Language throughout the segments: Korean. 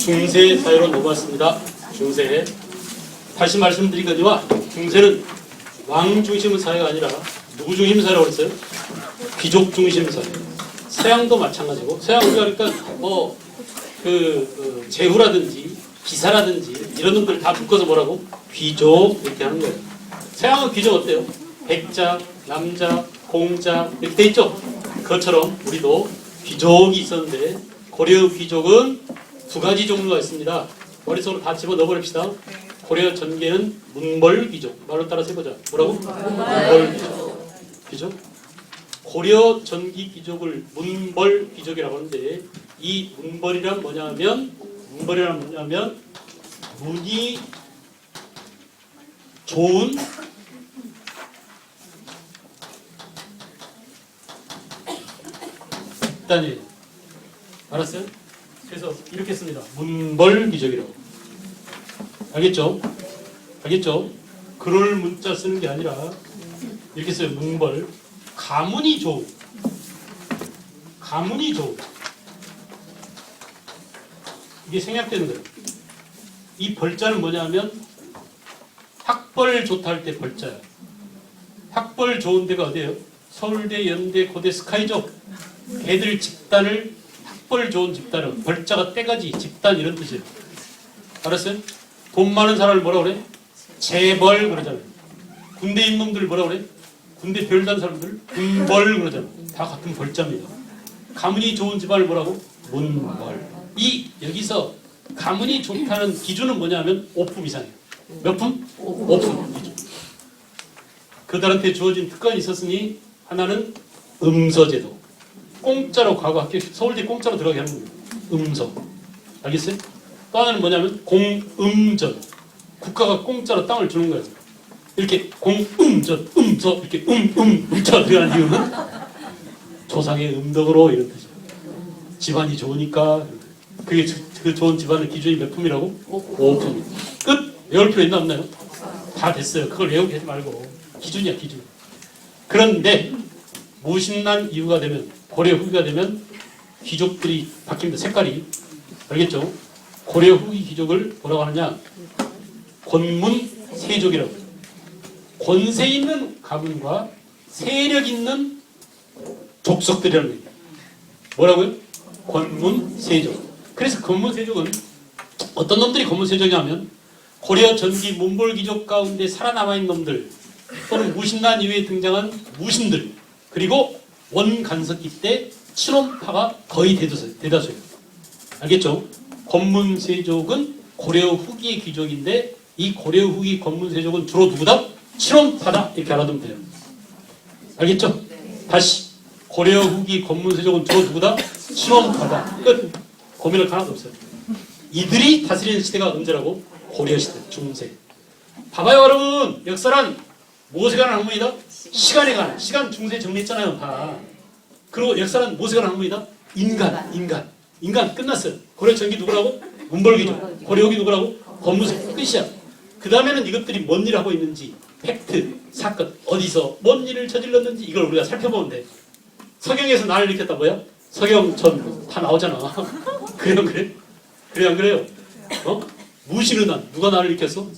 중세 사회로 넘어왔습니다. 중세. 다시 말씀드리거니와 중세는 왕 중심 사회가 아니라 누구 중심 사회라고 그랬어요? 귀족 중심 사회. 서양도 마찬가지고, 서양 우리가 그러니까 제후라든지 기사라든지 이런 놈들 다 묶어서 뭐라고? 귀족 이렇게 하는 거예요. 서양은 귀족 어때요? 백자, 남자, 공자 이렇게 돼 있죠? 그것처럼 우리도 귀족이 있었는데 고려 귀족은 두 가지 종류가 있습니다. 머릿속으로 다 집어 넣어버립시다. 고려 전개는 문벌 귀족. 말로 따라서 해보자. 뭐라고? 문벌 귀족. 고려 전기 귀족을 문벌 귀족이라고 하는데 이 문벌이란 뭐냐면 문이 좋은 집단이에요. 알았어요? 그래서 이렇게 씁니다. 문벌 귀족이라고. 알겠죠? 알겠죠? 그럴 문자 쓰는 게 아니라 이렇게 써요. 문벌. 가문이 좋은. 가문이 좋은. 이게 생략되는 거예요. 이 벌자는 뭐냐면 학벌 좋다 할 때 벌자야. 학벌 좋은 데가 어디예요? 서울대, 연대, 고대, 스카이죠. 애들 집단을 학벌 좋은 집단은 벌자가 떼가지 집단 이런 뜻이에요. 알았어요? 돈 많은 사람을 뭐라 그래? 재벌 그러잖아요. 군대 있는 놈들 뭐라 그래? 군대 별 단 사람들 군벌 그러잖아요. 다 같은 벌자입니다. 가문이 좋은 집안을 뭐라고? 문벌. 여기서 가문이 좋다는 기준은 뭐냐면 5품 이상이에요. 몇 품? 5품 기준. 그들한테 주어진 특권이 있었으니 하나는 음서제도. 공짜로 과거 학교 서울대 공짜로 들어가게 하는 거예요. 음서. 알겠어요? 또 하나는 뭐냐면 공음전. 국가가 공짜로 땅을 주는 거예요. 이렇게 공음전, 음서 이렇게 음자 들어가는 이유는 조상의 음덕으로 이런 뜻이에요. 집안이 좋으니까. 그게 그 좋은 집안의 기준이 몇 품이라고? 5품. 끝! 외울 필요 있나 없나요? 다 됐어요. 그걸 외우게 하지 말고. 기준이야, 기준. 그런데 무신난 이후가 되면, 고려 후기가 되면 귀족들이 바뀝니다. 색깔이. 알겠죠? 고려 후기 귀족을 뭐라고 하느냐? 권문세족이라고 해요. 권세 있는 가문과 세력 있는 족속들이라는 거예요. 뭐라고요? 권문세족. 그래서 권문세족은 어떤 놈들이 권문세족이냐면 고려 전기 문벌귀족 가운데 살아남아있는 놈들 또는 무신난 이후에 등장한 무신들 그리고 원간석기 때 친원파가 거의 대다수예요. 알겠죠? 권문세족은 고려 후기의 귀족인데 이 고려 후기 권문세족은 주로 누구다? 친원파다 이렇게 알아두면 돼요. 알겠죠? 다시 고려 후기 권문세족은 주로 누구다? 친원파다. 끝. 고민할 거 하나도 없어요. 이들이 다스리는 시대가 언제라고? 고려시대, 중세. 봐봐요 여러분. 역사란 무엇에 관한 학문이다? 시간에 관한. 시간 중세 정리했잖아요 다. 그리고 역사란 무엇에 관한 학문이다? 인간 끝났어요. 고려 전기 누구라고? 문벌귀족. 고려 후기 누구라고? 권문세족. 끝이야. 그 다음에는 이것들이 뭔 일을 하고 있는지 팩트, 사건, 어디서 뭔 일을 저질렀는지 이걸 우리가 살펴보면 돼. 서경에서 나를 일으켰다 뭐야? 서경전 다 나오잖아. 그래 안 그래? 그래 안 그래요? 무신은 난 누가 나를 일으켰어?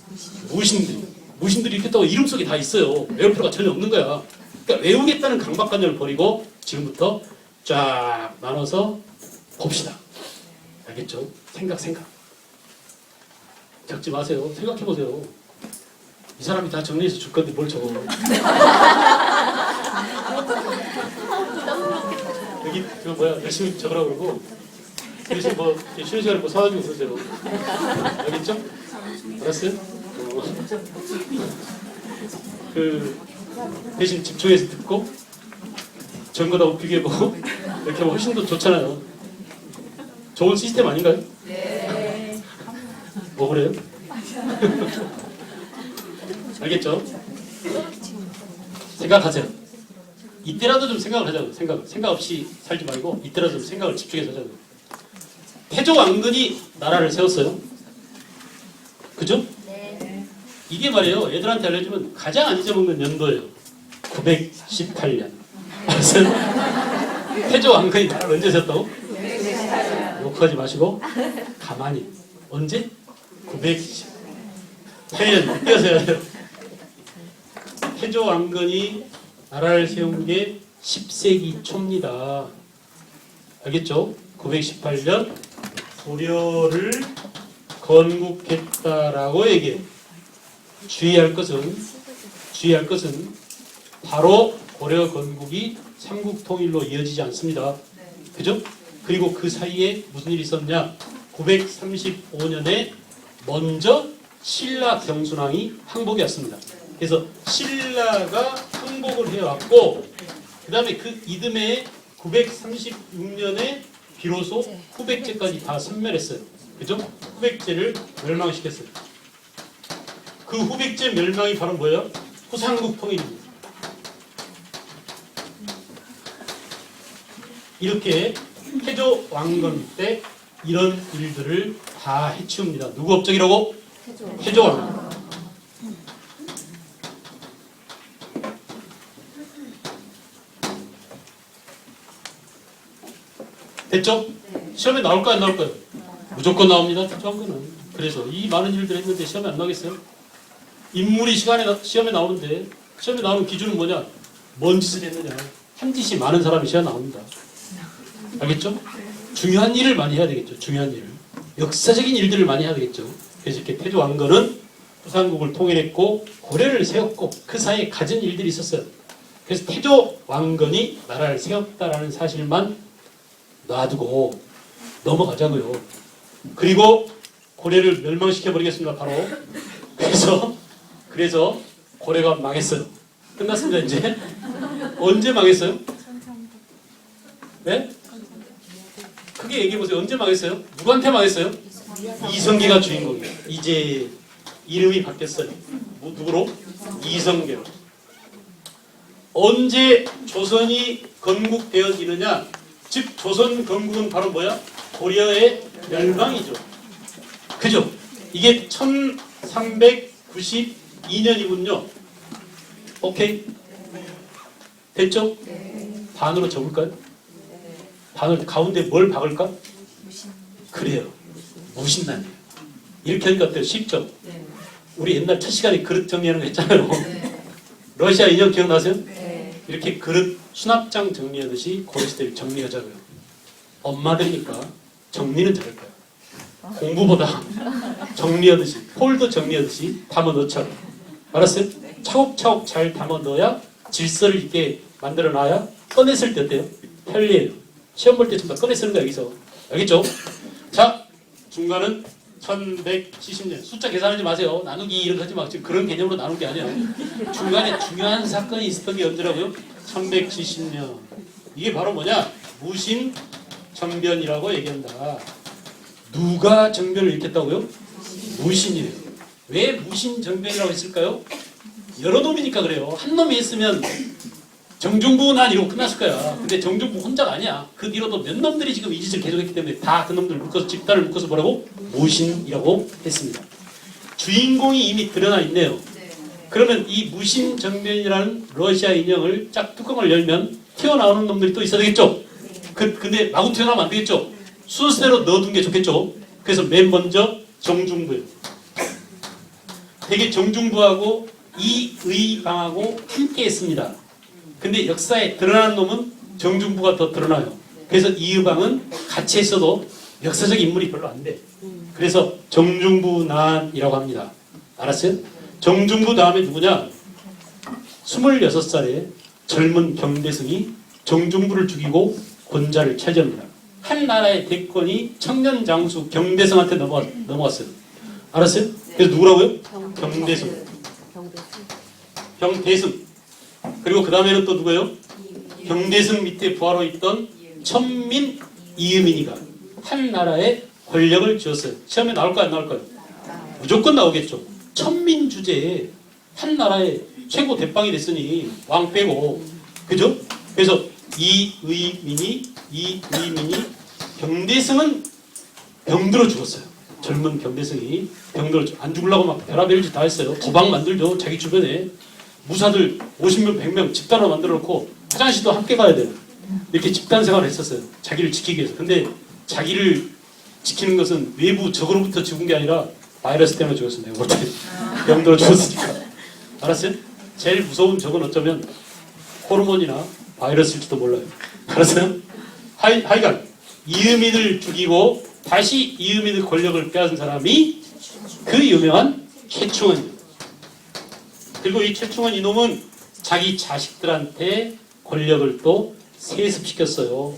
무신들이 일으켰다고 이름 속에 다 있어요. 외울 필요가 전혀 없는 거야. 그러니까 외우겠다는 강박관념을 버리고 지금부터 쫙 나눠서 봅시다. 알겠죠? 생각. 적지 마세요. 생각해보세요. 이 사람이 다 정리해서 줄 건데 뭘 적어. 여기 그 뭐야 열심히 적으라고 그러고 대신 뭐 쉬는 시간에 뭐 사가지고 그러세요. 알겠죠? 알았어요? 그 대신 집중해서 듣고 전거 다 비교해보고 이렇게 하면 훨씬 더 좋잖아요. 좋은 시스템 아닌가요? 네. 뭐 그래요? 알겠죠? 생각하세요. 이때라도 좀 생각을 하자고. 생각 없이 살지 말고 이때라도 좀 생각을 집중해서 하자고. 태조 왕건이 나라를 세웠어요. 그죠? 네. 이게 말이에요. 애들한테 알려주면 가장 안 잊어먹는 연도예요. 918년. 알았어요? 태조 왕건이 나라를 언제 세웠다고? 욕하지 마시고 가만히. 언제? 918년 뛰어서 해야 돼요. 태조 왕건이 나라를 세운 게 10세기 초입니다. 알겠죠? 918년 고려를 건국했다라고 얘기해요. 주의할 것은 바로 고려 건국이 삼국 통일로 이어지지 않습니다. 그죠? 그리고 그 사이에 무슨 일이 있었냐? 935년에 먼저 신라 경순왕이 항복이 왔습니다. 그래서 신라가 항복을 해왔고 그 다음에 그 이듬해 936년에 비로소 후백제까지 다 섬멸했어요. 그죠? 후백제를 멸망시켰어요. 그 후백제 멸망이 바로 뭐예요? 후삼국 통일입니다. 이렇게 태조 왕건 때 이런 일들을 다 해치웁니다. 누구 업적이라고? 태조 왕건. 됐죠? 시험에 나올까요? 안 나올까요? 무조건 나옵니다. 태조 왕건은. 그래서 이 많은 일들 했는데 시험에 안 나겠어요? 인물이 시험에 나오는데 시험에 나오는 기준은 뭐냐? 뭔 짓을 했느냐? 한 짓이 많은 사람이 시험에 나옵니다. 알겠죠? 중요한 일을 많이 해야 되겠죠. 중요한 일을. 역사적인 일들을 많이 해야 되겠죠. 그래서 이렇게 태조 왕건은 후삼국을 통일했고 고려를 세웠고 그 사이에 가진 일들이 있었어요. 그래서 태조 왕건이 나라를 세웠다라는 사실만 놔두고 넘어가자고요. 그리고 고려를 멸망시켜 버리겠습니다. 바로. 그래서 고려가 망했어요. 끝났습니다. 이제. 언제 망했어요? 네? 크게 얘기해 보세요. 언제 망했어요? 누구한테 망했어요? 이성계가 주인공이에요. 이제 이름이 바뀌었어요. 누구로? 이성계로. 언제 조선이 건국되어지느냐? 즉 조선 건국은 바로 뭐야? 고려의 멸망이죠. 그죠? 이게 1392년이군요. 오케이? 됐죠? 반으로 접을까요? 반을 가운데 뭘 박을까? 그래요. 무신난이에요. 이렇게 하니까 어때요? 쉽죠? 우리 옛날 첫 시간에 그릇 정리하는 거 했잖아요. 러시아 인형 기억나세요? 이렇게 그릇 수납장 정리하듯이 고려시대를 정리하자고요. 엄마들이니까 정리는 잘할 거예요. 공부보다 정리하듯이 폴더 정리하듯이 담아 넣자고. 알았어요? 차곡차곡 잘 담아 넣어야 질서를 있게 만들어 놔야 꺼냈을 때 어때요? 편리해요. 시험 볼 때 전부 다 꺼내 쓰는 거야 여기서. 알겠죠? 자, 중간은 1170년. 숫자 계산하지 마세요. 나누기 이런 거 하지 마. 지금 그런 개념으로 나눈 게 아니에요. 중간에 중요한 사건이 있었던 게 언제라고요? 1170년. 이게 바로 뭐냐? 무신정변이라고 얘기한다. 누가 정변을 일으켰다고요? 무신이에요. 왜 무신정변이라고 했을까요? 여러 놈이니까 그래요. 한 놈이 했으면 정중부난 이러고 끝났을 거야. 근데 정중부 혼자가 아니야. 그 뒤로도 몇 놈들이 지금 이 짓을 계속했기 때문에 다 그 놈들 묶어서 집단을 묶어서 뭐라고? 무신이라고 했습니다. 주인공이 이미 드러나 있네요. 그러면 이 무신정변이라는 러시아 인형을 짝 뚜껑을 열면 튀어나오는 놈들이 또 있어야 되겠죠? 근데 마구 튀어나오면 안 되겠죠? 순서대로 넣어둔 게 좋겠죠? 그래서 맨 먼저 정중부예요. 되게 정중부하고 이의방하고 함께 했습니다. 근데 역사에 드러나는 놈은 정중부가 더 드러나요. 그래서 이의방은 같이 했어도 역사적 인물이 별로 안 돼. 그래서 정중부난이라고 합니다. 알았어요? 정중부 다음에 누구냐? 26살에 젊은 경대승이 정중부를 죽이고 권자를 차지합니다. 한 나라의 대권이 청년 장수 경대승한테 넘어갔어요. 알았어요? 그래서 누구라고요? 경대승. 경대승. 그리고 그 다음에는 또 누구예요? 경대승 밑에 부하로 있던 천민, 이유민이가 한 나라의 권력을 쥐었어요. 시험에 나올까요? 안 나올까요? 무조건 나오겠죠. 천민 주제에 한 나라의 최고 대빵이 됐으니 왕 빼고, 그죠? 그래서 이의민이 경대승은 병들어 죽었어요. 젊은 경대승이 병들어 안 죽으려고 막 별의별 짓 다 했어요. 도박 만들죠. 자기 주변에 무사들 50명 100명 집단으로 만들어 놓고 화장실도 함께 가야 돼요. 이렇게 집단 생활을 했었어요. 자기를 지키기 위해서. 근데 자기를 지키는 것은 외부 적으로부터 죽은 게 아니라 바이러스 때문에 죽었습니다. 어떻게 병들어 죽었으니까. 알았어요? 제일 무서운 적은 어쩌면 호르몬이나 바이러스일지도 몰라요. 알았어요? 하여간 이음인을 죽이고 다시 이음인의 권력을 빼앗은 사람이 그 유명한 최충원이에요. 그리고 이 최충원 이놈은 자기 자식들한테 권력을 또 세습시켰어요.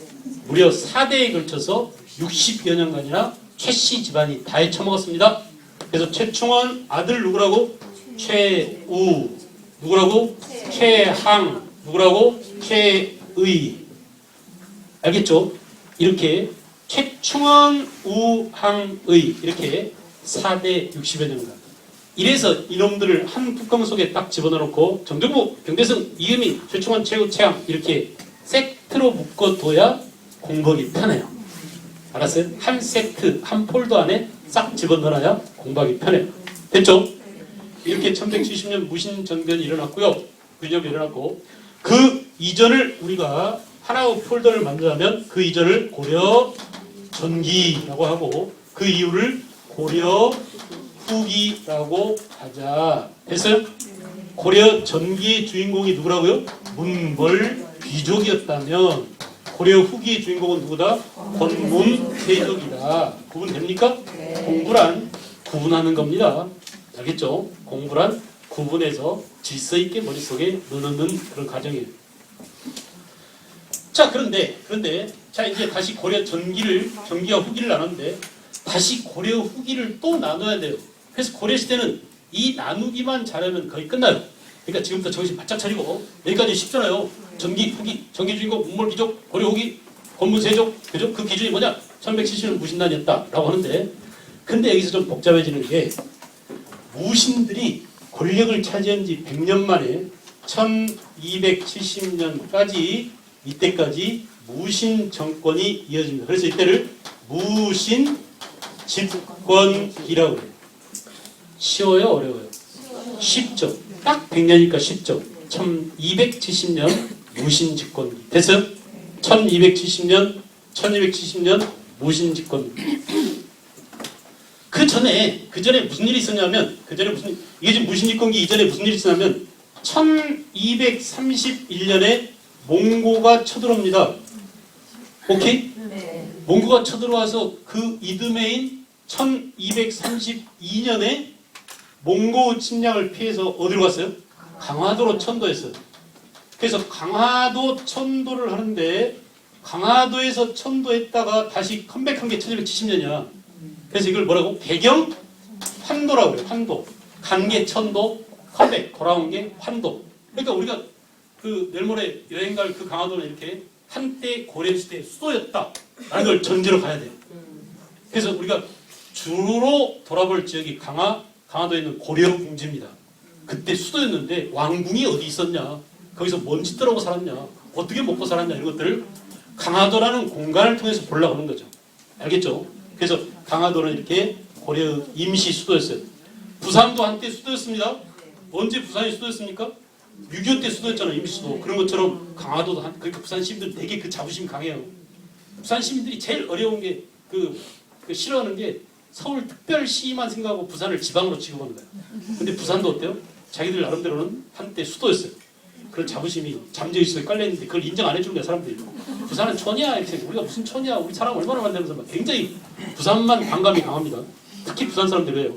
무려 4대에 걸쳐서 60여 년간이나 최씨 집안이 다 헤쳐먹었습니다. 그래서 최충원 아들 누구라고? 최우. 누구라고? 최항. 누구라고? 최의. 알겠죠? 이렇게 최충원, 우항의 이렇게 4대 60여 년간. 이래서 이놈들을 한 뚜껑 속에 딱 집어넣고 정정부, 경대성, 이음희, 최충원, 최우, 최항 이렇게 세트로 묶어둬야 공부하기 편해요. 알았어요? 한 세트, 한 폴더 안에 싹 집어넣어야 공부하기 편해요. 됐죠? 이렇게 1170년 무신전변이 일어났고요. 균열이 일어났고 그 이전을 우리가 하나의 폴더를 만들자면 그 이전을 고려 전기라고 하고 그 이후를 고려 후기라고 하자. 됐어요? 고려 전기의 주인공이 누구라고요? 문벌 귀족이었다면 고려 후기의 주인공은 누구다? 권문세족이다. 구분됩니까? 공부란 구분하는 겁니다. 알겠죠? 공부란 구분해서 질서 있게 머릿속에 넣는 그런 과정이에요. 자, 그런데 자 이제 다시 고려 전기와 후기를 나눴는데 다시 고려 후기를 또 나눠야 돼요. 그래서 고려 시대는 이 나누기만 잘하면 거의 끝나요. 그러니까 지금부터 정신 바짝 차리고 여기까지 쉽잖아요. 전기 후기, 전기 주인공, 문물 귀족, 고려 후기, 권문세족, 그죠? 그 기준이 뭐냐? 1170년 무신단이었다라고 하는데 근데 여기서 좀 복잡해지는 게 무신들이 권력을 차지한 지 100년 만에 1270년까지 이때까지 무신 정권이 이어집니다. 그래서 이때를 무신 집권기라고 해요. 쉬워요? 어려워요? 쉽죠. 딱 100년이니까 쉽죠. 1270년 무신 집권기. 됐어요? 1270년 무신 집권기. 그 전에 무슨 일이 있었냐면 이게 지금 무신 집권기 이전에 무슨 일이 있었냐면 1231년에 몽고가 쳐들어옵니다. 오케이? 네. 몽고가 쳐들어와서 그 이듬해인 1232년에 몽고 침략을 피해서 어디로 갔어요? 강화도로 천도했어요. 그래서 강화도 천도를 하는데 강화도에서 천도했다가 다시 컴백한 게 1270년이야. 그래서 이걸 뭐라고? 개경 환도라고 그래요. 환도. 간 게 천도, 컴백 돌아온 게 환도. 그러니까 우리가 그 내일 모레 여행 갈 그 강화도는 이렇게 한때 고려시대의 수도였다라는 걸 전제로 가야 돼요. 그래서 우리가 주로 돌아볼 지역이 강화도에 있는 고려궁지입니다. 그때 수도였는데 왕궁이 어디 있었냐, 거기서 뭔 짓들하고 살았냐, 어떻게 먹고 살았냐, 이런 것들을 강화도라는 공간을 통해서 보려고 하는 거죠. 알겠죠? 그래서 강화도는 이렇게 고려 임시 수도였어요. 부산도 한때 수도였습니다. 언제 부산이 수도였습니까? 6.25 때 수도였잖아요. 임시 수도. 그런 것처럼 강화도도 그러니까 부산 시민들 되게 그 자부심이 강해요. 부산 시민들이 제일 어려운 게 그 싫어하는 게 서울 특별시만 생각하고 부산을 지방으로 취급하는 거예요. 근데 부산도 어때요? 자기들 나름대로는 한때 수도였어요. 그런 자부심이 잠재의식에 깔려있는데 그걸 인정 안 해주는 거야, 사람들이. 부산은 촌이야. 이렇게. 우리가 무슨 촌이야. 우리 사람 얼마나 만나면서 막 굉장히 부산만 반감이 강합니다. 특히 부산 사람들이에요.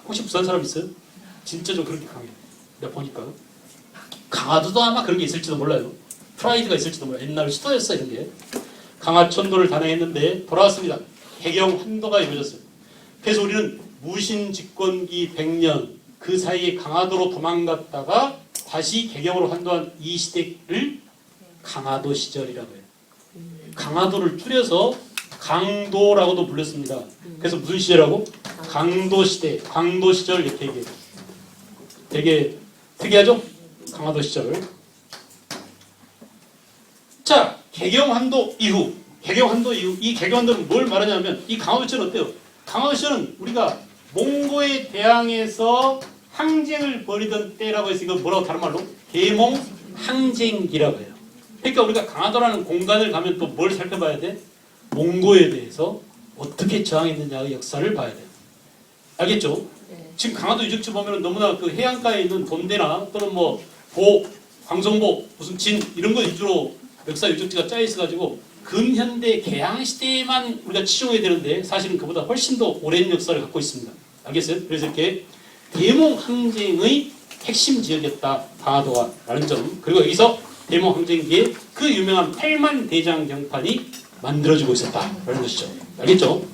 혹시 부산 사람 있어요? 진짜 좀 그렇게 강해요. 내가 보니까. 강화도도 아마 그런 게 있을지도 몰라요. 프라이드가 있을지도 몰라요. 옛날 수도였어, 이런 게. 강화천도를 단행했는데 돌아왔습니다. 개경 환도가 이루어졌어요. 그래서 우리는 무신 집권기 100년 그 사이에 강화도로 도망갔다가 다시 개경으로 환도한 이 시대를 강화도 시절이라고 해요. 강화도를 줄여서 강도라고도 불렸습니다. 그래서 무슨 시대라고? 강도 시대, 강도 시절 이렇게 얘기해요. 되게 특이하죠? 강화도 시절. 자, 개경환도 이후 이 개경환도는 뭘 말하냐면 이 강화도 시절은 어때요? 강화도 시절은 우리가 몽고에 대항해서 항쟁을 벌이던 때라고 해서 이건 뭐라고 다른 말로? 계몽항쟁기라고 해요. 그러니까 우리가 강화도라는 공간을 가면 또 뭘 살펴봐야 돼? 몽고에 대해서 어떻게 저항했느냐의 역사를 봐야 돼요. 알겠죠? 지금 강화도 유적지 보면 너무나 그 해안가에 있는 돈대나 또는 뭐 광성보, 무슨 진 이런 거 위주로 역사 유적지가 짜여 있어가지고 근현대 개항 시대에만 우리가 치중해야 되는데 사실은 그보다 훨씬 더 오랜 역사를 갖고 있습니다. 알겠어요? 그래서 이렇게 대몽 항쟁의 핵심 지역이었다 강화도가 라는 점. 그리고 여기서 대몽 항쟁기에 그 유명한 8만 대장 경판이 만들어지고 있었다라는 것이죠. 알겠죠?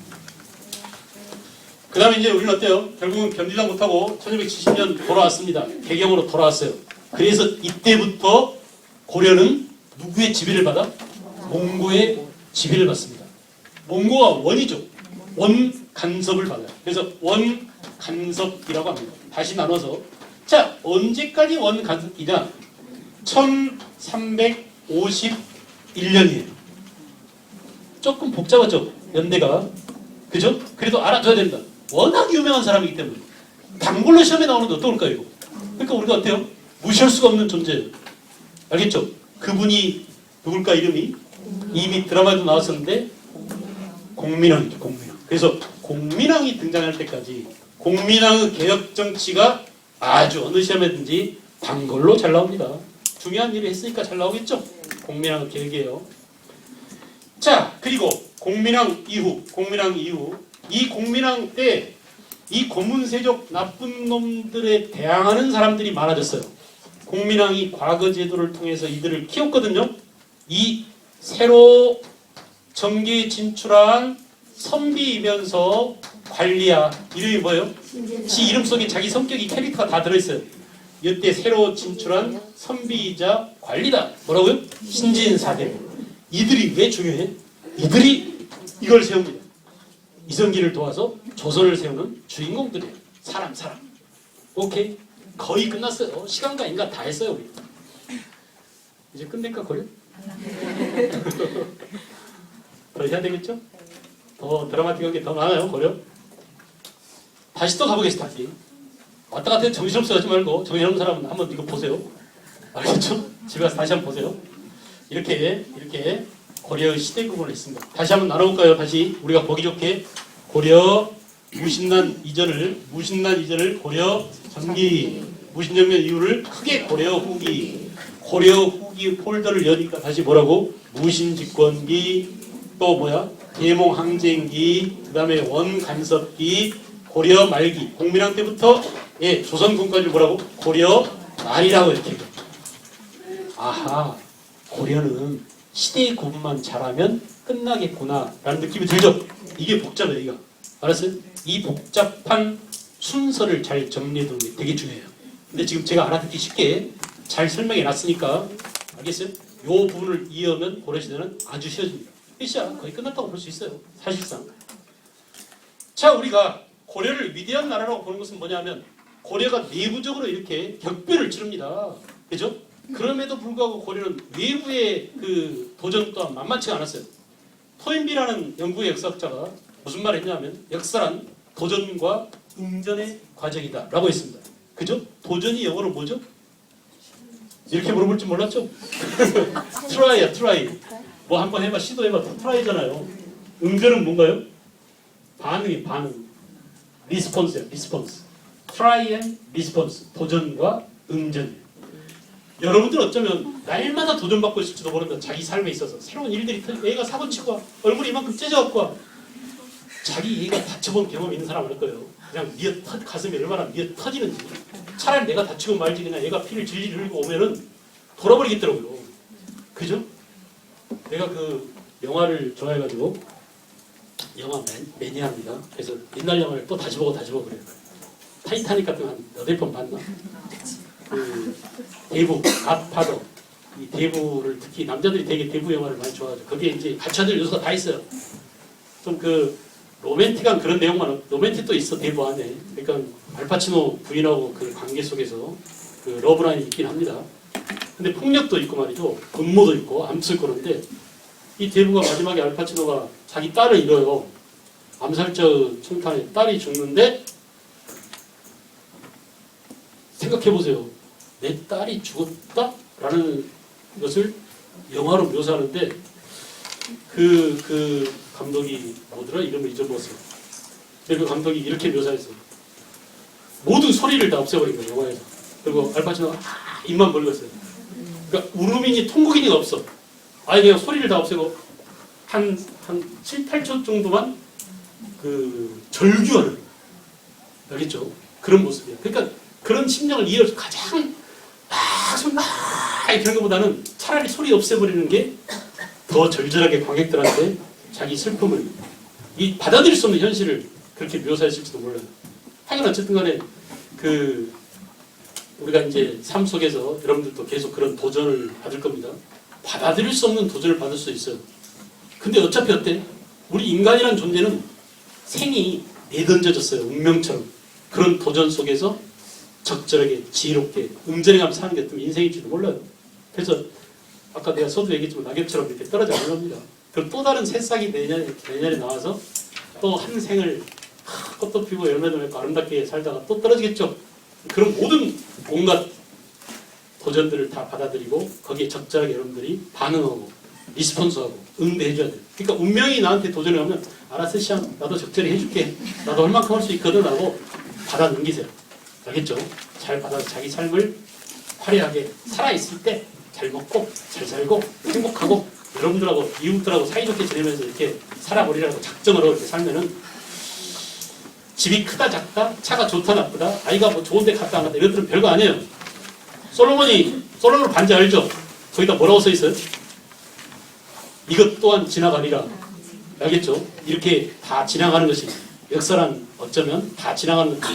그 다음에 이제 우리는 어때요? 결국은 견디다 못하고 1270년 돌아왔습니다. 개경으로 돌아왔어요. 그래서 이때부터 고려는 누구의 지배를 받아? 몽고의 지배를 받습니다. 몽고가 원이죠. 원 간섭을 받아요. 그래서 원 간섭이라고 합니다. 다시 나눠서 자 언제까지 원 간섭이냐? 1351년이에요. 조금 복잡하죠. 연대가. 그죠? 그래도 알아둬야 된다. 워낙 유명한 사람이기 때문에. 단골로 시험에 나오는데 어떨까요? 이거? 그러니까 우리가 어때요? 무시할 수가 없는 존재예요. 알겠죠? 그분이 누굴까 이름이? 이미 드라마에도 나왔었는데 공민왕이죠. 공민왕. 그래서 공민왕이 등장할 때까지 공민왕의 개혁 정치가 아주 어느 시험에든지 단골로 잘 나옵니다. 중요한 일을 했으니까 잘 나오겠죠? 공민왕 개혁이에요. 자, 그리고 공민왕 이후 이 공민왕 때 이 고문세족 나쁜 놈들에 대항하는 사람들이 많아졌어요. 공민왕이 과거 제도를 통해서 이들을 키웠거든요. 이 새로 정계에 진출한 선비이면서 관리야. 이름이 뭐예요? 지 이름 속에 자기 성격이 캐릭터가 다 들어있어요. 이때 새로 진출한 선비이자 관리다. 뭐라고요? 신진사대부. 이들이 왜 중요해? 이들이 이걸 세웁니다. 이성기를 도와서 조선을 세우는 주인공들이에요. 사람. 오케이? 거의 끝났어요. 시간과 인간 다 했어요. 우리. 이제 끝낼까 고려? 더 해야 되겠죠? 더 드라마틱한 게 더 많아요. 고려? 다시 또 가보겠습니다. 다시. 왔다 갔다 정신없어 하지 말고 정신없는 사람은 한번 이거 보세요. 알겠죠? 집에 가서 다시 한번 보세요. 이렇게 고려의 시대 구분을 했습니다. 다시 한번 나눠볼까요? 다시 우리가 보기 좋게 고려 무신난 이전을 고려 전기 무신정변 이후를 크게 고려 후기 폴더를 여니까 다시 뭐라고? 무신집권기 또 뭐야? 대몽 항쟁기 그 다음에 원간섭기 고려 말기 공민왕 때부터 예 조선군까지 뭐라고? 고려 말이라고 이렇게 아하 고려는 시대 구분만 잘하면 끝나겠구나 라는 느낌이 들죠? 이게 복잡해요. 이거 알았어요? 이 복잡한 순서를 잘 정리해두는 게 되게 중요해요. 근데 지금 제가 알아듣기 쉽게 잘 설명해 놨으니까 알겠어요? 요 부분을 이어면 고려시대는 아주 쉬워집니다. 끝이야. 거의 끝났다고 볼 수 있어요. 사실상. 자, 우리가 고려를 위대한 나라라고 보는 것은 뭐냐면 고려가 내부적으로 이렇게 격변을 치릅니다. 그죠? 그럼에도 불구하고 고려는 외부의 그 도전 또한 만만치가 않았어요. 토인비라는 영국의 역사학자가 무슨 말을 했냐면 역사란 도전과 응전의 과정이다 라고 했습니다. 그죠? 도전이 영어로 뭐죠? 이렇게 물어볼 줄 몰랐죠? 트라이야 트라이. 뭐 한번 해봐 시도해봐 트라이잖아요. 응전은 뭔가요? 반응이 반응. 리스폰스야 리스폰스. 트라이 앤 리스폰스. 도전과 응전. 여러분들 어쩌면 날마다 도전받고 있을지도 모른다. 자기 삶에 있어서 새로운 일들이 애가 사고치고 와. 얼굴이 이만큼 째져갖고 와. 자기 애가 다쳐본 경험 있는 사람 알 거예요. 그냥 가슴이 얼마나 미어 터지는지. 차라리 내가 다치고 말지 그냥 애가 피를 질질 흘리고 오면은 돌아버리겠더라고요. 그죠? 내가 그 영화를 좋아해가지고 영화 매니아입니다. 그래서 옛날 영화를 또 다시 보고 그래요. 타이타닉 같은 거 한 8번 봤나? 그 대부, 갓파더 이 대부를 특히 남자들이 되게 대부 영화를 많이 좋아하죠. 거기에 이제 갖춰야 될 요소가 다 있어요. 좀 그 로맨틱한 그런 내용만 로맨틱도 있어 대부 안에. 그러니까 알파치노 부인하고 그 관계 속에서 그 러브라인이 있긴 합니다. 근데 폭력도 있고 말이죠. 분모도 있고 암쓸 거는데 이 대부가 마지막에 알파치노가 자기 딸을 잃어요. 암살자 총탄에 딸이 죽는데 생각해보세요. 내 딸이 죽었다? 라는 것을 영화로 묘사하는데 그 감독이 뭐더라? 이름을 잊어먹었어요. 근데 그 감독이 이렇게 묘사했어요. 모든 소리를 다 없애버린 거예요, 영화에서. 그리고 알파치노가 입만 벌리고 있어요. 그러니까 울음이니 통곡이니가 없어. 아예 그냥 소리를 다 없애고 한 7, 8초 정도만 그 절규하는, 알겠죠? 그런 모습이에요. 그러니까 그런 심정을 이해해서 가장 이렇게 하는 것보다는 차라리 소리 없애버리는 게 더 절절하게 관객들한테 자기 슬픔을 받아들일 수 없는 현실을 그렇게 묘사했을지도 몰라요. 하여간 어쨌든 간에 그 우리가 이제 삶 속에서 여러분들도 계속 그런 도전을 받을 겁니다. 받아들일 수 없는 도전을 받을 수 있어요. 근데 어차피 어때? 우리 인간이란 존재는 생이 내던져졌어요. 운명처럼. 그런 도전 속에서 적절하게 지혜롭게 응전해가면서 사는 게 어떤 인생일지도 몰라요. 그래서 아까 내가 서두 얘기했지만 낙엽처럼 이렇게 떨어져 나갑니다. 그럼 또 다른 새싹이 내년에 나와서 또 한 생을 꽃도 피고 열매도 맺고 아름답게 살다가 또 떨어지겠죠. 그런 모든 온갖 도전들을 다 받아들이고 거기에 적절하게 여러분들이 반응하고 리스폰스하고 응대해줘야 돼요. 그러니까 운명이 나한테 도전을 하면 알았어 시험 나도 적절히 해줄게. 나도 얼만큼 할 수 있거든 하고 받아 넘기세요. 알겠죠? 잘 받아서 자기 삶을 화려하게 살아있을 때 잘 먹고 잘 살고 행복하고 여러분들하고 이웃들하고 사이좋게 지내면서 이렇게 살아버리라고 작정을 하고 이렇게 살면은 집이 크다 작다 차가 좋다 나쁘다 아이가 뭐 좋은데 갔다 안 갔다 이런 것들은 별거 아니에요. 솔로몬 반지 알죠? 거기다 뭐라고 써 있어요? 이것 또한 지나가리라. 알겠죠? 이렇게 다 지나가는 것이 역사란 어쩌면 다 지나가는 것.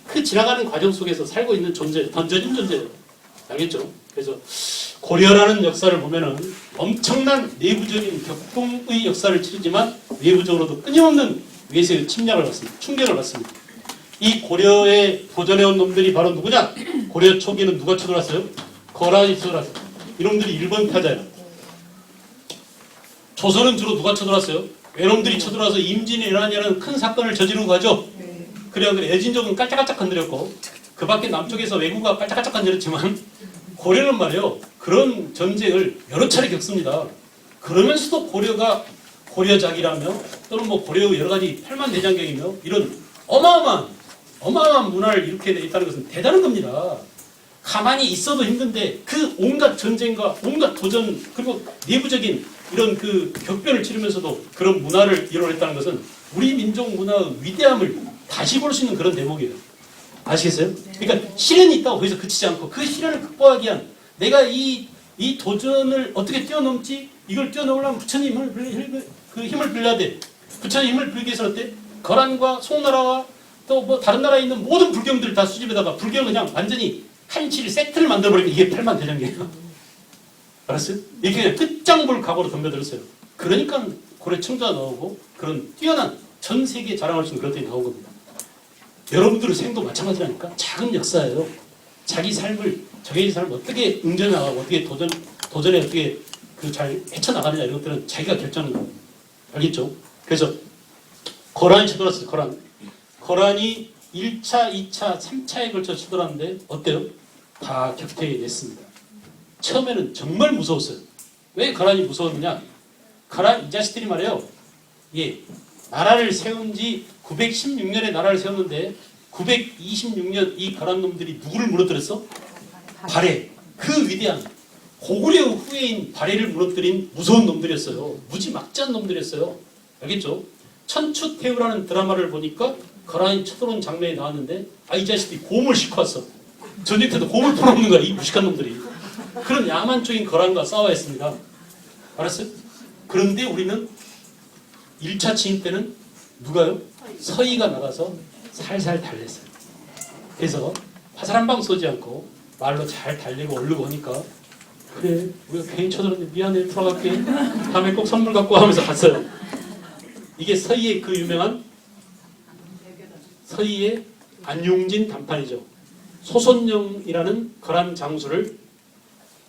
그 지나가는 과정 속에서 살고 있는 존재, 던져진 존재예요. 알겠죠? 그래서 고려라는 역사를 보면은 엄청난 내부적인 격동의 역사를 치르지만 외부적으로도 끊임없는 외세의 침략을 받습니다. 충격을 받습니다. 이 고려에 도전해온 놈들이 바로 누구냐? 고려 초기에는 누가 쳐들어왔어요? 거란이 쳐들어왔어요. 이놈들이 일본 타자예요. 조선은 주로 누가 쳐들어왔어요? 외놈들이 쳐들어와서 임진왜란이라는 큰 사건을 저지르고 가죠. 그래야 애진족은 깔짝깔짝 건드렸고 그 밖에 남쪽에서 왜구가 깔짝깔짝 건드렸지만 고려는 말이에요. 그런 전쟁을 여러 차례 겪습니다. 그러면서도 고려가 고려작이라며 또는 뭐 고려의 여러 가지 팔만대장경이며 이런 어마어마한 문화를 일으켜야 있다는 것은 대단한 겁니다. 가만히 있어도 힘든데 그 온갖 전쟁과 온갖 도전 그리고 내부적인 이런 그 격변을 치르면서도 그런 문화를 이뤄냈다는 것은 우리 민족 문화의 위대함을 다시 볼 수 있는 그런 대목이에요. 아시겠어요? 그러니까 시련이 있다고 거기서 그치지 않고 그 시련을 극복하기 위한 내가 이 도전을 어떻게 뛰어넘지? 이걸 뛰어넘으려면 부처님 힘을 빌려야 돼. 부처님 힘을 빌기 위해서는 어때? 거란과 송나라와 또 뭐 다른 나라에 있는 모든 불경들을 다 수집에다가 불경을 그냥 완전히 한칠 세트를 만들어버리면 이게 팔만대장경이에요. 알았어요? 이렇게 그냥 끝장볼 각오로 덤벼들었어요. 그러니까 고려 청자가 나오고 그런 뛰어난 전 세계에 자랑할 수 있는 그런 것들이 나온 겁니다. 여러분들의 생도 마찬가지라니까. 작은 역사예요. 자기 삶을 어떻게 응전하고 어떻게 도전에 어떻게 그 잘 헤쳐나가느냐 이런 것들은 자기가 결정하는 겁니다. 알겠죠? 그래서 거란이 쳐들었어요. 거란이 1차, 2차, 3차에 걸쳐 쳐들었는데 어때요? 다 격퇴했습니다. 처음에는 정말 무서웠어요. 왜 거란이 무서웠느냐? 거란 이 자식들이 말이에요. 나라를 세운 지 916년에 나라를 세웠는데 926년 이 거란 놈들이 누구를 무너뜨렸어? 발해. 그 위대한 고구려 후예인 발해를 무너뜨린 무서운 놈들이었어요. 무지막지한 놈들이었어요. 알겠죠? 천추태후라는 드라마를 보니까 거란이 쳐들어온 장면이 나왔는데 이 자식들이 곰을 싣고 왔어. 전쟁 때도 곰을 풀어먹는 거야. 이 무식한 놈들이. 그런 야만적인 거란과 싸워야 했습니다. 알았어요? 그런데 우리는 1차 침입 때는 누가요? 서희가 나가서 살살 달랬어요. 그래서 화살 한 방 쏘지 않고 말로 잘 달리고 얼르고 하니까 그래 우리가 괜히 쳐들었는데 미안해 풀어갈게 다음에 꼭 선물 갖고 와 하면서 갔어요. 이게 서희의 그 유명한 서희의 안용진 단판이죠. 소손영이라는 거란 장수를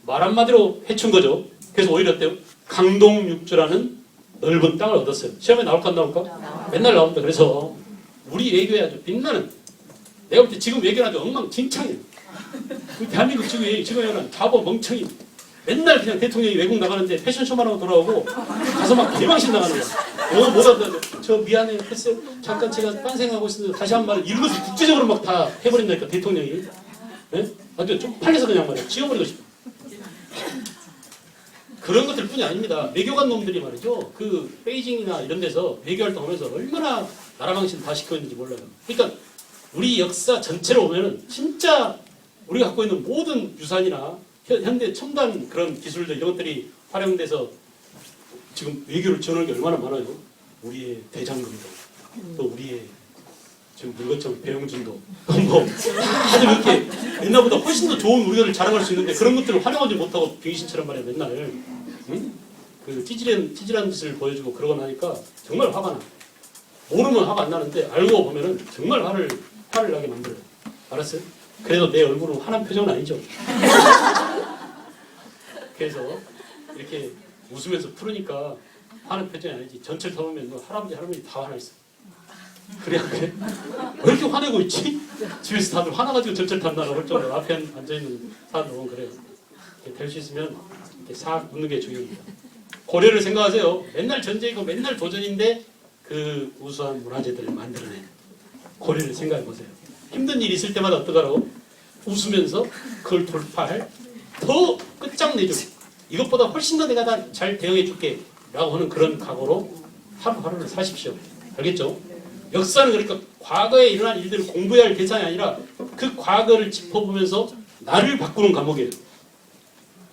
말 한마디로 해춘 거죠. 그래서 오히려 어때요? 강동육주라는 넓은 땅을 얻었어요. 시험에 나올까 안 나올까? 맨날 나옵니다. 그래서 우리 외교에 아주 빛나는, 내가 볼 때 지금 외교는 아주 엉망진창이에요. 대한민국 지금 외교는 바보 멍청이. 맨날 그냥 대통령이 외국 나가는데 패션쇼만 하고 돌아오고 가서 막 개망신 나가는 거야. 못 알아듣죠. 저 미안해요. 글쎄 잠깐 제가 딴 생각하고 있었는데 다시 한 번 이런 것을 국제적으로 막 다 해버린다니까 대통령이. 네? 아주 좀 팔려서 그냥 말이야. 지워버리고 싶어. 그런 것들 뿐이 아닙니다. 외교관 놈들이 말이죠. 그 베이징이나 이런 데서 외교 활동하면서 얼마나 나라 망신 다 시켜있는지 몰라요. 그러니까 우리 역사 전체로 보면은 진짜 우리가 갖고 있는 모든 유산이나 현대 첨단 그런 기술들 이런 것들이 활용돼서 지금 외교를 지원하는 게 얼마나 많아요. 우리의 대장금도 또 우리의 지금 물것처럼 배용준도 뭐 다들 이렇게 옛날보다 훨씬 더 좋은 우리를 자랑할 수 있는데 그런 것들을 활용하지 못하고 병신처럼 말이야 맨날 응? 그 찌질한 짓을 보여주고 그러고 나니까 정말 화가 나. 모르면 화가 안 나는데 알고 보면은 정말 화를 나게 만들어요. 알았어요? 그래도 내 얼굴은 화난 표정은 아니죠. 그래서 이렇게 웃으면서 풀으니까 화난 표정이 아니지. 전체를 다 보면 뭐 할아버지 다 화나 있어. 그래? 왜 이렇게 화내고 있지? 집에서 다들 화나가지고 전체를 탄다고 할 정도로 앞에 앉아있는 사람들 보면 그래요. 될 수 있으면 이렇게 싹 웃는 게 중요합니다. 고려를 생각하세요. 맨날 전쟁이고 맨날 도전인데 그 우수한 문화재들을 만들어낸 고려를 생각해 보세요. 힘든 일이 있을 때마다 어떡하라고? 웃으면서 그걸 돌파할 더 끝장내주고 이것보다 훨씬 더 내가 다 잘 대응해 줄게 라고 하는 그런 각오로 하루하루를 사십시오. 알겠죠? 역사는 그러니까 과거에 일어난 일들을 공부해야 할 대상이 아니라 그 과거를 짚어보면서 나를 바꾸는 과목이에요.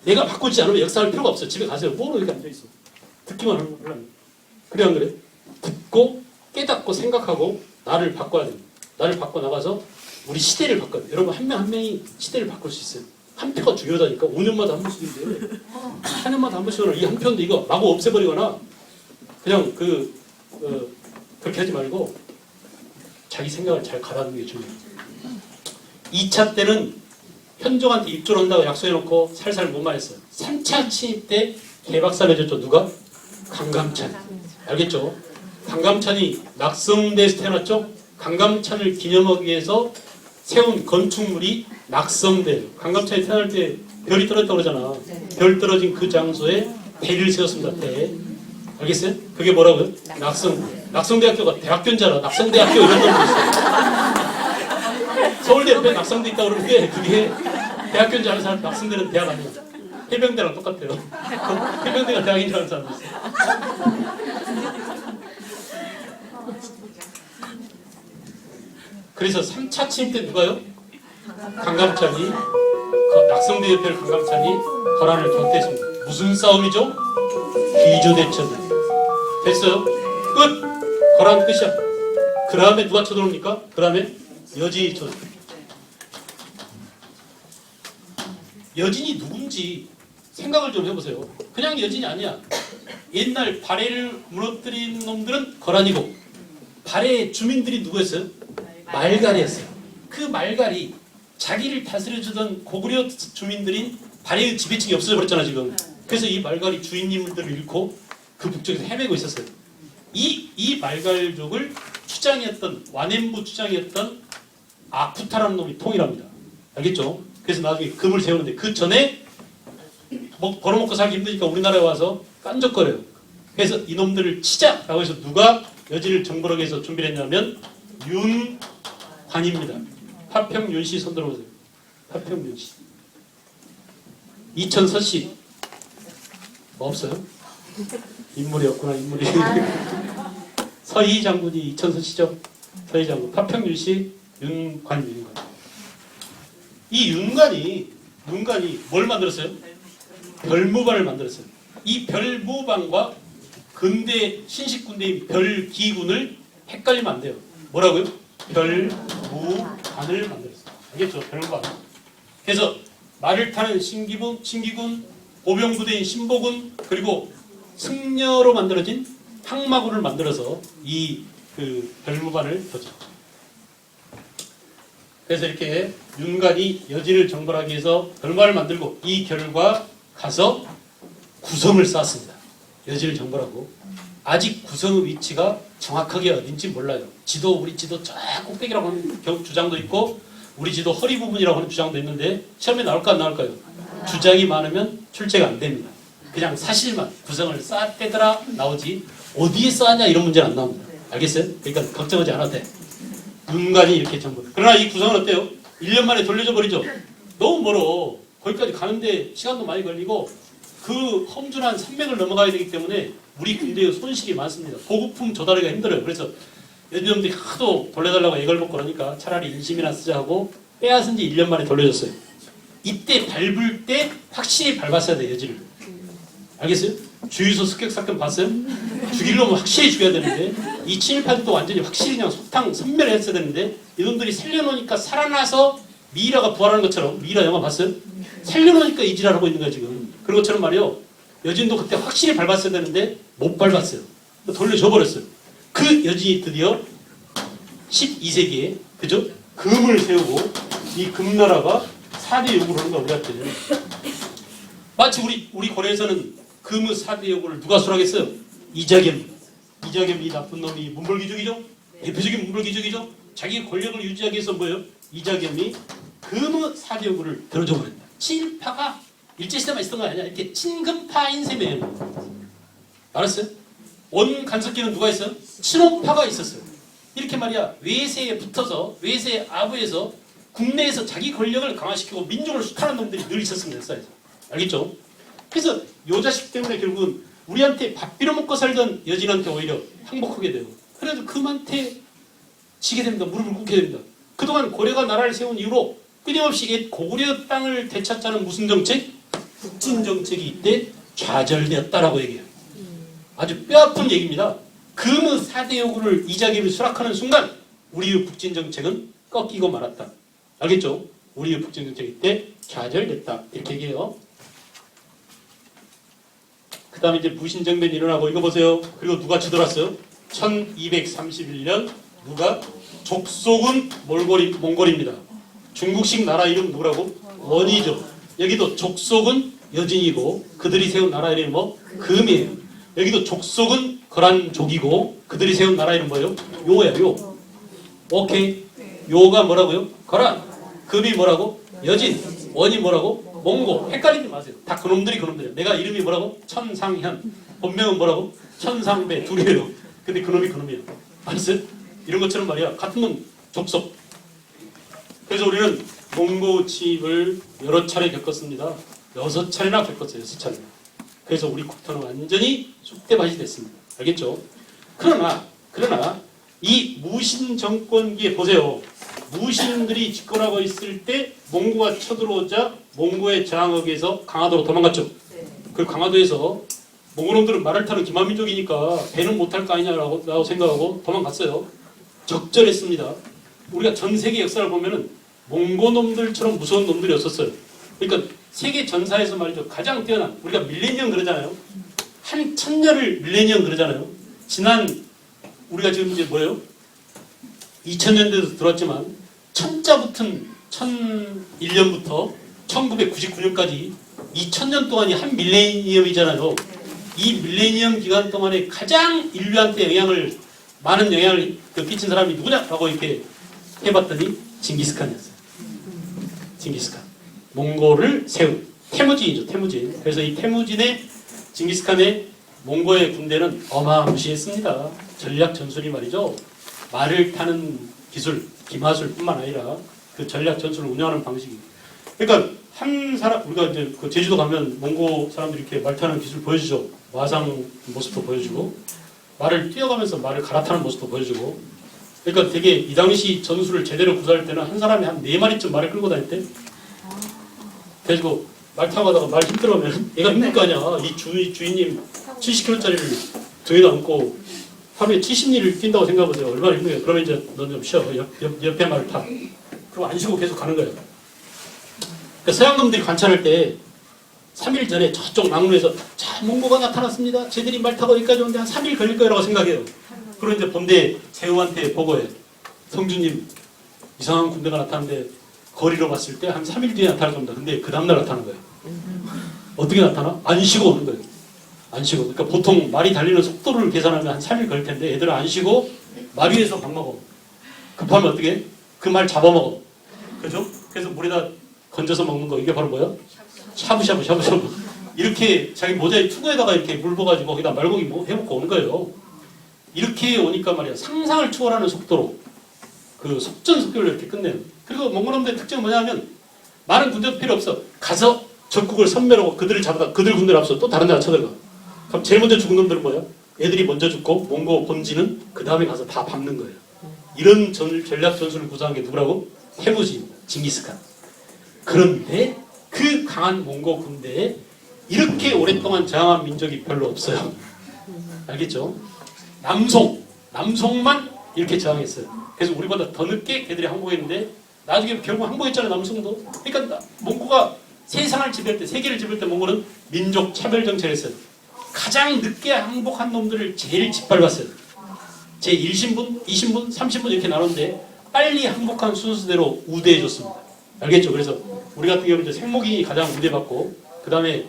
내가 바꾸지 않으면 역사할 필요가 없어. 집에 가세요. 뭐로 이렇게 앉아있어. 듣기만 하면 그래 안 그래? 듣고 깨닫고 생각하고 나를 바꿔야 됩니다. 나를 바꿔 나가서 우리 시대를 바꿔야 돼요. 여러분 한 명 한 명이 시대를 바꿀 수 있어요. 한 표가 중요하다니까. 5년마다 한 번씩인데 4년마다 한 번씩 이 한 표인데 이거 마구 없애버리거나 그냥 그렇게 하지 말고 자기 생각을 잘 가다듬는 게 중요해요. 2차 때는 현종한테 입조를 한다고 약속해놓고 살살 못 말했어요. 3차 침입 때 개박살 내줬죠. 누가? 강감찬. 알겠죠? 강감찬이 낙성대에서 태어났죠? 강감찬을 기념하기 위해서 세운 건축물이 낙성대예요. 강감찬이 태어날 때 별이 떨어졌다고 그러잖아. 별 떨어진 그 장소에 대를 세웠습니다. 대. 알겠어요? 그게 뭐라고요? 낙성대학교가 대학교인 줄 알아. 낙성대학교 이런 놈도 있어요. 서울대 옆에 낙성대 있다고 그러는데 그게 대학교인 줄 아는 사람 낙성대는 대학 아니야. 해병대랑 똑같아요. 해병대가 대학인 줄 아는 사람도 있어요. 그래서 3차 침입 때 누가요? 강감찬이 낙성대 옆에 강감찬이 거란을 격퇴했습니다. 무슨 싸움이죠? 귀조대전. 됐어요? 끝! 거란 끝이야. 그 다음에 누가 쳐들어옵니까? 그 다음에 여진이 쳐들어옵니다. 여진이 누군지 생각을 좀 해보세요. 그냥 여진이 아니야. 옛날 발해를 무너뜨린 놈들은 거란이고 발해 주민들이 누구였어요? 말갈이었어요. 그 말갈이 자기를 다스려주던 고구려 주민들인 발해의 지배층이 없어져 버렸잖아 지금. 그래서 이 말갈이 주인님들을 잃고 그 북쪽에서 헤매고 있었어요. 이 말갈족을 추장이었던 완행부 추장이었던 아프타라는 놈이 통일합니다. 알겠죠? 그래서 나중에 금을 세우는데 그 전에 벌어먹고 살기 힘드니까 우리나라에 와서 깐적거려요. 그래서 이놈들을 치자라고 해서 누가 여진을 정벌하기 위해서 준비를 했냐면 윤관입니다. 파평윤씨 손 들어보세요. 파평윤씨. 이천서씨 뭐 없어요? 인물이 없구나 인물이. 서희 장군이 이천서씨죠. 서희 장군. 파평윤씨 윤관. 이 윤관이 뭘 만들었어요? 별무반을 만들었어요. 이 별무반과 근대 신식군대인 별기군을 헷갈리면 안 돼요. 뭐라고요? 별무반을 만들었어요. 알겠죠? 별무반. 그래서 말을 타는 신기군, 보병부대인 신보군, 그리고 승려로 만들어진 항마군을 만들어서 이 별무반을 뒀죠. 그래서 이렇게 윤관이 여진을 정벌하기 위해서 별무반을 만들고 이 결과 가서 구성을 쌓았습니다. 여진을 정벌하고 아직 구성의 위치가 정확하게 어딘지 몰라요. 우리 지도 저 꼭대기라고 하는 주장도 있고 우리 지도 허리 부분이라고 하는 주장도 있는데 시험에 나올까 안 나올까요? 주장이 많으면 출제가 안 됩니다. 그냥 사실만 구성을 쌓았대더라 나오지 어디에 쌓았냐 이런 문제는 안 나옵니다. 알겠어요? 그러니까 걱정하지 않아도 돼. 눈간이 이렇게 전부. 그러나 이 구성은 어때요? 1년 만에 돌려줘 버리죠. 너무 멀어. 거기까지 가는데 시간도 많이 걸리고 그 험준한 산맥을 넘어가야 되기 때문에 우리 군대의 손실이 많습니다. 보급품 조달하기가 힘들어요. 그래서 연주놈들이 하도 돌려달라고 애걸 먹고 그러니까 차라리 인심이나 쓰자 하고 빼앗은 지 1년 만에 돌려줬어요. 이때 밟을 때 확실히 밟았어야 돼요. 여지를. 알겠어요? 주유소 습격 사건 봤어요? 죽일 놈은 확실히 죽여야 되는데 이 친일파들도 완전히 확실히 그냥 소탕 선멸했어야 되는데 이놈들이 살려놓으니까 살아나서 미이라가 부활하는 것처럼 미이라 영화 봤어요? 살려놓으니까 이지랄하고 있는 거야 지금. 그런 것처럼 말이요. 여진도 그때 확실히 밟았어야 되는데 못 밟았어요. 돌려줘 버렸어요. 그 여진이 드디어 12세기에 그죠? 금을 세우고 이 금나라가 4대 요구를 하는 거야 우리한테. 마치 우리 고려에서는 금의 4대 요구를 누가 수락했어요? 이자겸. 이자겸이 나쁜 놈이 문벌기족이죠? 대표적인 문벌기족이죠? 자기 권력을 유지하기 위해서 뭐예요? 이자겸이 금의 4대 요구를 들어줘 버린다. 친일파가 일제시대만 있었던 거 아니야. 이렇게 친금파인 셈이에요. 알았어요? 원 간섭기는 누가 있어요? 친오파가 있었어요. 이렇게 말이야 외세에 붙어서 외세에 아부해서 국내에서 자기 권력을 강화시키고 민족을 수탈하는 놈들이 늘 있었습니다. 역사에서. 알겠죠? 그래서 요 자식 때문에 결국은 우리한테 밥 빌어먹고 살던 여진한테 오히려 항복하게 돼요. 그래도 금한테 지게 됩니다. 무릎을 꿇게 됩니다. 그동안 고려가 나라를 세운 이후로 끊임없이 고구려 땅을 되찾자는 무슨 정책? 북진 정책이 이때 좌절되었다라고 얘기해요. 아주 뼈아픈 얘기입니다. 금의 4대 요구를 이자겸이 수락하는 순간 우리의 북진 정책은 꺾이고 말았다. 알겠죠? 우리의 북진 정책이 이때 좌절됐다. 이렇게 얘기해요. 그 다음에 이제 무신정변이 일어나고 이거 보세요. 그리고 누가 치돌았어요? 1231년 누가? 족속은 몽골입니다. 중국식 나라 이름 누구라고? 원이죠. 여기도 족속은 여진이고 그들이 세운 나라 이름이 뭐? 금이에요. 여기도 족속은 거란족이고 그들이 세운 나라 이름 뭐예요? 요야 요. 오케이. 요가 뭐라고요? 거란. 금이 뭐라고? 여진. 원이 뭐라고? 몽고. 헷갈리지 마세요. 다 그놈들이 그놈들이에요. 내가 이름이 뭐라고? 천상현. 본명은 뭐라고? 천상배. 둘이에요. 근데 그놈이 그놈이에요. 알았어요? 이런 것처럼 말이야. 같은 놈 족속. 그래서 우리는 몽고 침입을 여러 차례 겪었습니다. 6차례나 겪었어요. 6차례. 그래서 우리 국토는 완전히 쑥대밭이 됐습니다. 알겠죠? 그러나 이 무신 정권기에 보세요. 무신들이 집권하고 있을 때 몽고가 쳐들어오자 몽고의 저항하기 위해서 강화도로 도망갔죠. 그리고 강화도에서 몽고놈들은 말을 타는 기만민족이니까 배는 못할 거 아니냐라고 생각하고 도망갔어요. 적절했습니다. 우리가 전 세계 역사를 보면은 몽고놈들처럼 무서운 놈들이 없었어요. 그러니까 세계 전사에서 말이죠. 가장 뛰어난 우리가 밀레니엄 그러잖아요. 한 천년을 밀레니엄 그러잖아요. 지난 우리가 지금 이제 뭐예요? 2000년대도 들어왔지만 천자 붙은 1001년부터 1999년까지 2000년 동안이 한 밀레니엄이잖아요. 이 밀레니엄 기간 동안에 가장 인류한테 많은 영향을 끼친 사람이 누구냐라고 이렇게 해봤더니 징기스칸이었어요. 징기스칸. 몽골을 세운 태무진이죠. 태무진. 그래서 이 태무진의 징기스칸의 몽고의 군대는 어마무시했습니다. 전략 전술이 말이죠. 말을 타는 기술, 기마술뿐만 아니라 그 전략 전술을 운영하는 방식이. 그러니까 한 사람 우리가 이제 그 제주도 가면 몽고 사람들이 이렇게 말 타는 기술 보여주죠. 와상 모습도 보여주고 말을 뛰어가면서 말을 갈아타는 모습도 보여주고. 그러니까 되게 이 당시 전술을 제대로 구사할 때는 한 사람이 한 4마리쯤 말을 끌고 다닐 때. 그래가지고 말 타고 가다가 말 힘들어하면 얘가 힘들 거 아니야. 이 주인님 70kg짜리를 등에다 안고 하루에 70리를 뛴다고 생각해보세요. 얼마나 힘들어요. 그러면 이제 너 좀 쉬어. 옆에 말을 타. 그럼 안 쉬고 계속 가는 거예요. 그러니까 서양놈들이 관찰할 때 3일 전에 저쪽 막루에서 자 몽고가 나타났습니다. 쟤들이 말 타고 여기까지 오는데 한 3일 걸릴 거라고 생각해요. 그리고 이제 본대 제후한테 보고해. 성주님 이상한 군대가 나타났는데 거리로 봤을 때 한 3일 뒤에 나타날 겁니다. 근데 그 다음날 나타나는 거예요. 어떻게 나타나? 안 쉬고 오는 거예요. 안 쉬고. 그러니까 보통 말이 달리는 속도를 계산하면 한 3일 걸릴 텐데 애들은 안 쉬고 말 위에서 밥 먹어. 급하면 어떻게 해? 그 말 잡아먹어. 그죠? 그래서 물에다 건져서 먹는 거. 이게 바로 뭐야? 샤브샤브 이렇게 자기 모자에 투구에다가 이렇게 물 부어가지고 거기다 말고기 뭐 해먹고 오는 거예요. 이렇게 오니까 말이야 상상을 초월하는 속도로 그 속전속결로 이렇게 끝내요. 그리고 몽골놈들의 특징은 뭐냐면 많은 군대도 필요 없어. 가서 적국을 섬멸하고 그들을 잡아다 그들 군대를 앞서 또 다른 데가 쳐들어가. 그럼 제일 먼저 죽은 놈들은 뭐야? 애들이 먼저 죽고 몽고 본진은 그 다음에 가서 다 밟는 거예요. 이런 전략 전술을 구사한 게 누구라고? 태무지입니다. 징기스칸. 그런데 그 강한 몽고 군대에 이렇게 오랫동안 저항한 민족이 별로 없어요. 알겠죠? 남송만 이렇게 저항했어요. 그래서 우리보다 더 늦게 걔들이 항복했는데 나중에 결국 항복했잖아요. 남송도. 그러니까 몽고가 세상을 지배할 때, 세계를 지배할 때 몽골은 민족 차별 정책을 했어요. 가장 늦게 항복한 놈들을 제일 짓밟았어요. 제 1신분, 2신분, 3신분 이렇게 나눴는데 빨리 항복한 순서대로 우대해줬습니다. 알겠죠? 그래서 우리 같은 경우는 이제 생목이 가장 우대받고 그 다음에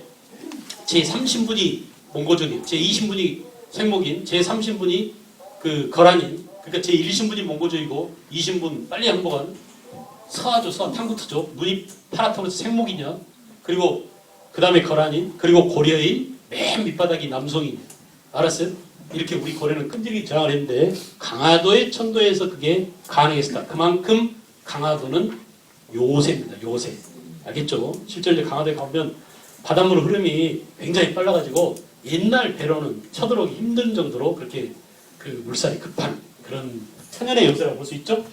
제 3신분이 몽고족인, 제 2신분이 생목인, 제 3신분이 그 거란인, 그러니까 제 1신분이 몽고족이고 2신분 빨리 항복한 서아죠, 탕구트족, 눈이 파랗다고 해서 생목이냐, 그리고 그 다음에 거란인, 그리고 고려인, 맨 밑바닥이 남송인. 알았어요? 이렇게 우리 고려는 끈질기게 저항을 했는데 강화도의 천도에서 그게 가능했을까? 그만큼 강화도는 요새입니다. 요새. 알겠죠? 실제로 이제 강화도에 가보면 바닷물 흐름이 굉장히 빨라가지고 옛날 배로는 쳐들어오기 힘든 정도로 그렇게 그 물살이 급한 그런 천연의 역사라고 볼 수 있죠?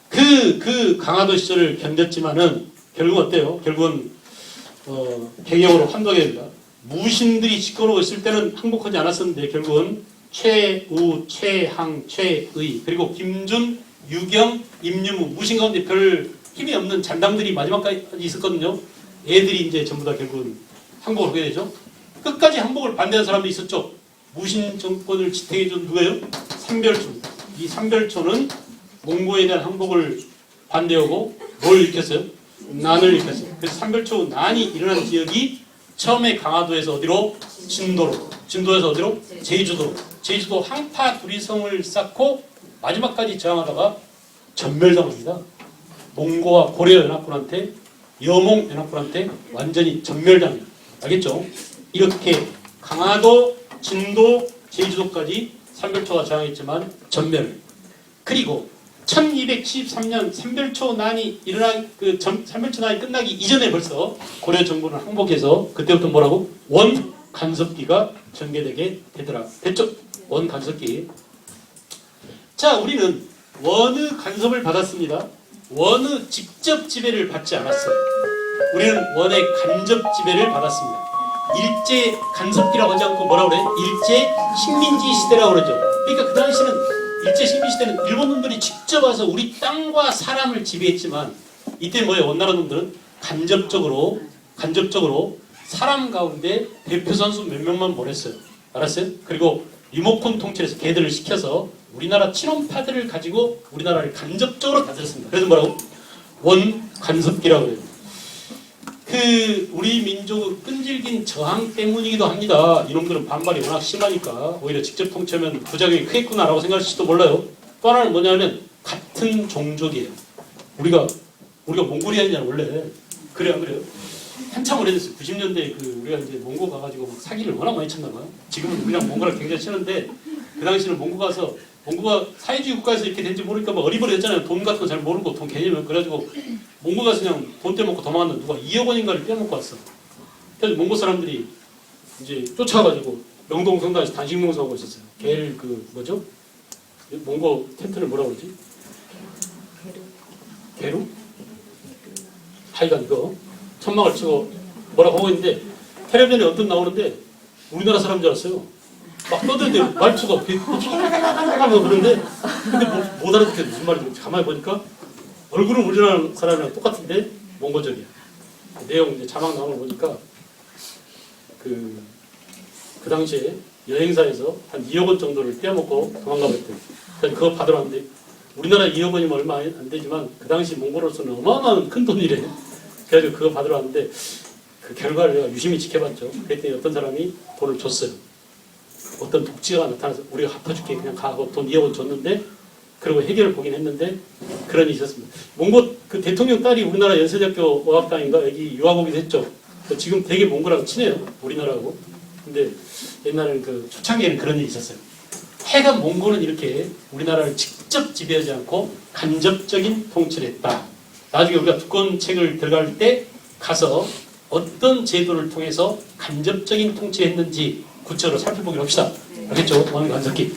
그 강화도 시절을 견뎠지만은 결국 어때요? 결국은 개경으로 환도하게 됩니다. 무신들이 집권하고 있을 때는 항복하지 않았었는데 결국은 최우, 최항, 최의 그리고 김준, 유경, 임유무 무신 가운데 별 힘이 없는 잔당들이 마지막까지 있었거든요. 애들이 이제 전부 다 결국은 항복을 하게 되죠. 끝까지 항복을 반대한 사람도 있었죠. 무신 정권을 지탱해준 누구예요? 삼별초. 이 삼별초는 몽고에 대한 항복을 반대하고 뭘 일으켰어요? 난을 일으켰어요. 그래서 삼별초 난이 일어난 지역이 처음에 강화도에서 어디로? 진도로. 진도에서 어디로? 제주도로. 제주도 항파 두리성을 쌓고 마지막까지 저항하다가 전멸당합니다. 몽고와 고려 연합군한테 여몽 연합군한테 완전히 전멸당해요. 알겠죠? 이렇게 강화도, 진도, 제주도까지 삼별초가 저항했지만 전멸. 그리고 1273년 삼별초 난이 일어난 그 삼별초 난이 끝나기 이전에 벌써 고려 정부는 항복해서 그때부터 뭐라고? 원 간섭기가 전개되게 됐죠. 원 간섭기. 자, 우리는 원의 간섭을 받았습니다. 원의 직접 지배를 받지 않았어요. 우리는 원의 간접 지배를 받았습니다. 일제 간섭기라고 하지 않고 뭐라고 그래? 일제 식민지 시대라고 그러죠. 그러니까 그 당시는 일제 식민 시대는 일본 놈들이 직접 와서 우리 땅과 사람을 지배했지만 이때 뭐예요? 원나라 놈들은 간접적으로 사람 가운데 대표 선수 몇 명만 보냈어요. 알았어요? 그리고 리모컨 통치해서 걔들을 시켜서 우리나라 친원파들을 가지고 우리나라를 간접적으로 다스렸습니다. 그래서 뭐라고? 원 간섭기라고 해요. 그 우리 민족의 끈질긴 저항 때문이기도 합니다. 이놈들은 반발이 워낙 심하니까 오히려 직접 통치하면 부작용이 크겠구나라고 생각할지도 몰라요. 또 하나는 뭐냐면 같은 종족이에요. 우리가 몽골이아니냐 원래. 그래 안 그래요? 한참 오래됐어요. 90년대에 그 우리가 이제 몽고 가가지고 막 사기를 워낙 많이 쳤나 봐요. 지금은 우리랑 몽고랑 굉장히 치는데 그 당시에는 몽고가 사회주의 국가에서 이렇게 된지 모르니까 막 어리버리했잖아요. 돈 같은 거 잘 모르고 돈 개념을 그래가지고 몽고 가서 그냥 돈 떼먹고 도망갔는데 누가 2억 원인가를 떼먹고 왔어. 그래서 몽고 사람들이 이제 쫓아가지고 명동 성당에서 단식 농사하고 있었어요. 걔를 그 뭐죠? 몽고 텐트를 뭐라고 그러지? 게루? 하여간 이거 천막을 치고 뭐라고 하고 있는데 텔레비전에 언뜻 나오는데 우리나라 사람인 줄 알았어요. 막 떠드는데 말투가 하면서 그러는데 근데 못 알아듣게 무슨 말인지 가만히 보니까 얼굴은 우리나라 사람이랑 똑같은데 몽고적이야. 내용 이제 자막 나오는 거 보니까 그 당시에 여행사에서 한 2억 원 정도를 떼어먹고 도망가 버렸대. 그래서 그거 받으러 왔는데 우리나라 2억 원이면 얼마 안 되지만 그 당시 몽고로서는 어마어마한 큰 돈이래. 그래가지고 그거 받으러 왔는데 그 결과를 내가 유심히 지켜봤죠. 그랬더니 어떤 사람이 돈을 줬어요. 어떤 독지가 나타나서 우리가 갚아줄게 그냥 가고 돈 2억 원 줬는데 그리고 해결을 보긴 했는데 그런 일이 있었습니다. 몽고 그 대통령 딸이 우리나라 연세대학교 어학당인가 여기 유학 오기도 했죠. 지금 되게 몽고랑 친해요. 우리나라하고. 근데 옛날에는 그 초창기에는 그런 일이 있었어요. 하여간 몽고는 이렇게 우리나라를 직접 지배하지 않고 간접적인 통치를 했다. 나중에 우리가 두꺼운 책을 들어갈 때 가서 어떤 제도를 통해서 간접적인 통치를 했는지 구체적으로 살펴보기로 합시다. 알겠죠? 원간섭기.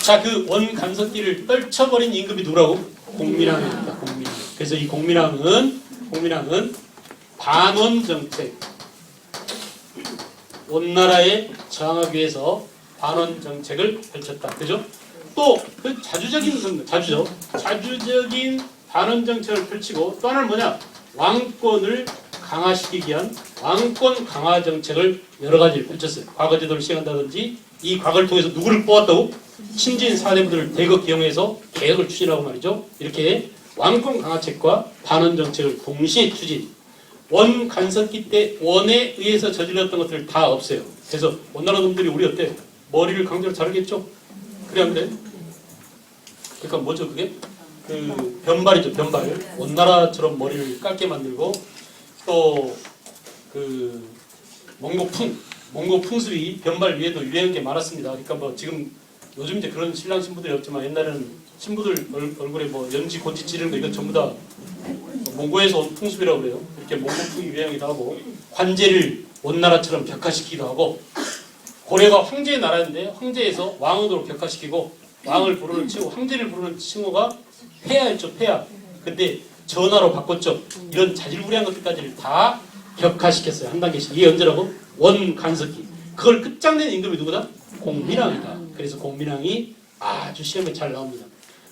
자, 그 원간섭기를 떨쳐버린 임금이 누구라고? 공민왕입니다. 공민왕. 그래서 이 공민왕은 반원정책, 원나라에 저항하기 위해서 반원정책을 펼쳤다. 그죠? 또 그 자주적인 반원정책을 펼치고 또 하나는 뭐냐? 왕권을 강화시키기 위한 왕권 강화 정책을 여러 가지를 펼쳤어요. 과거 제도를 시행한다든지 이 과거를 통해서 누구를 뽑았다고? 신진 사대부들을 대거 기용해서 개혁을 추진하고 말이죠. 이렇게 왕권 강화책과 반원 정책을 동시에 추진. 원 간섭기 때 원에 의해서 저질렀던 것들을 다 없애요. 그래서 원나라 놈들이 우리 어때? 머리를 강제로 자르겠죠? 그래 안 그래? 그러니까 뭐죠 그게? 그 변발이죠. 변발. 원나라처럼 머리를 짧게 만들고 또 그 몽고 풍습이 변발 위에도 유행한 게 많았습니다. 그러니까 뭐 지금 요즘 이제 그런 신랑 신부들이 없지만 옛날에는 신부들 얼굴에 뭐 연지 고지 찌르는 거 이건 전부 다 몽고에서 온 풍습이라고 그래요. 이렇게 몽고풍이 유행하기도 하고 관제를 원나라처럼 벽화시키기도 하고 고려가 황제의 나라인데 황제에서 왕으로 벽화시키고 왕을 부르는 칭호, 황제를 부르는 칭호가 폐하였죠. 폐하. 근데 전하로 바꿨죠. 이런 자질구레한 것들까지를 다 격화시켰어요. 한 단계씩. 이게 언제라고? 원간섭기. 그걸 끝장낸 임금이 누구다? 공민왕이다. 그래서 공민왕이 아주 시험에 잘 나옵니다.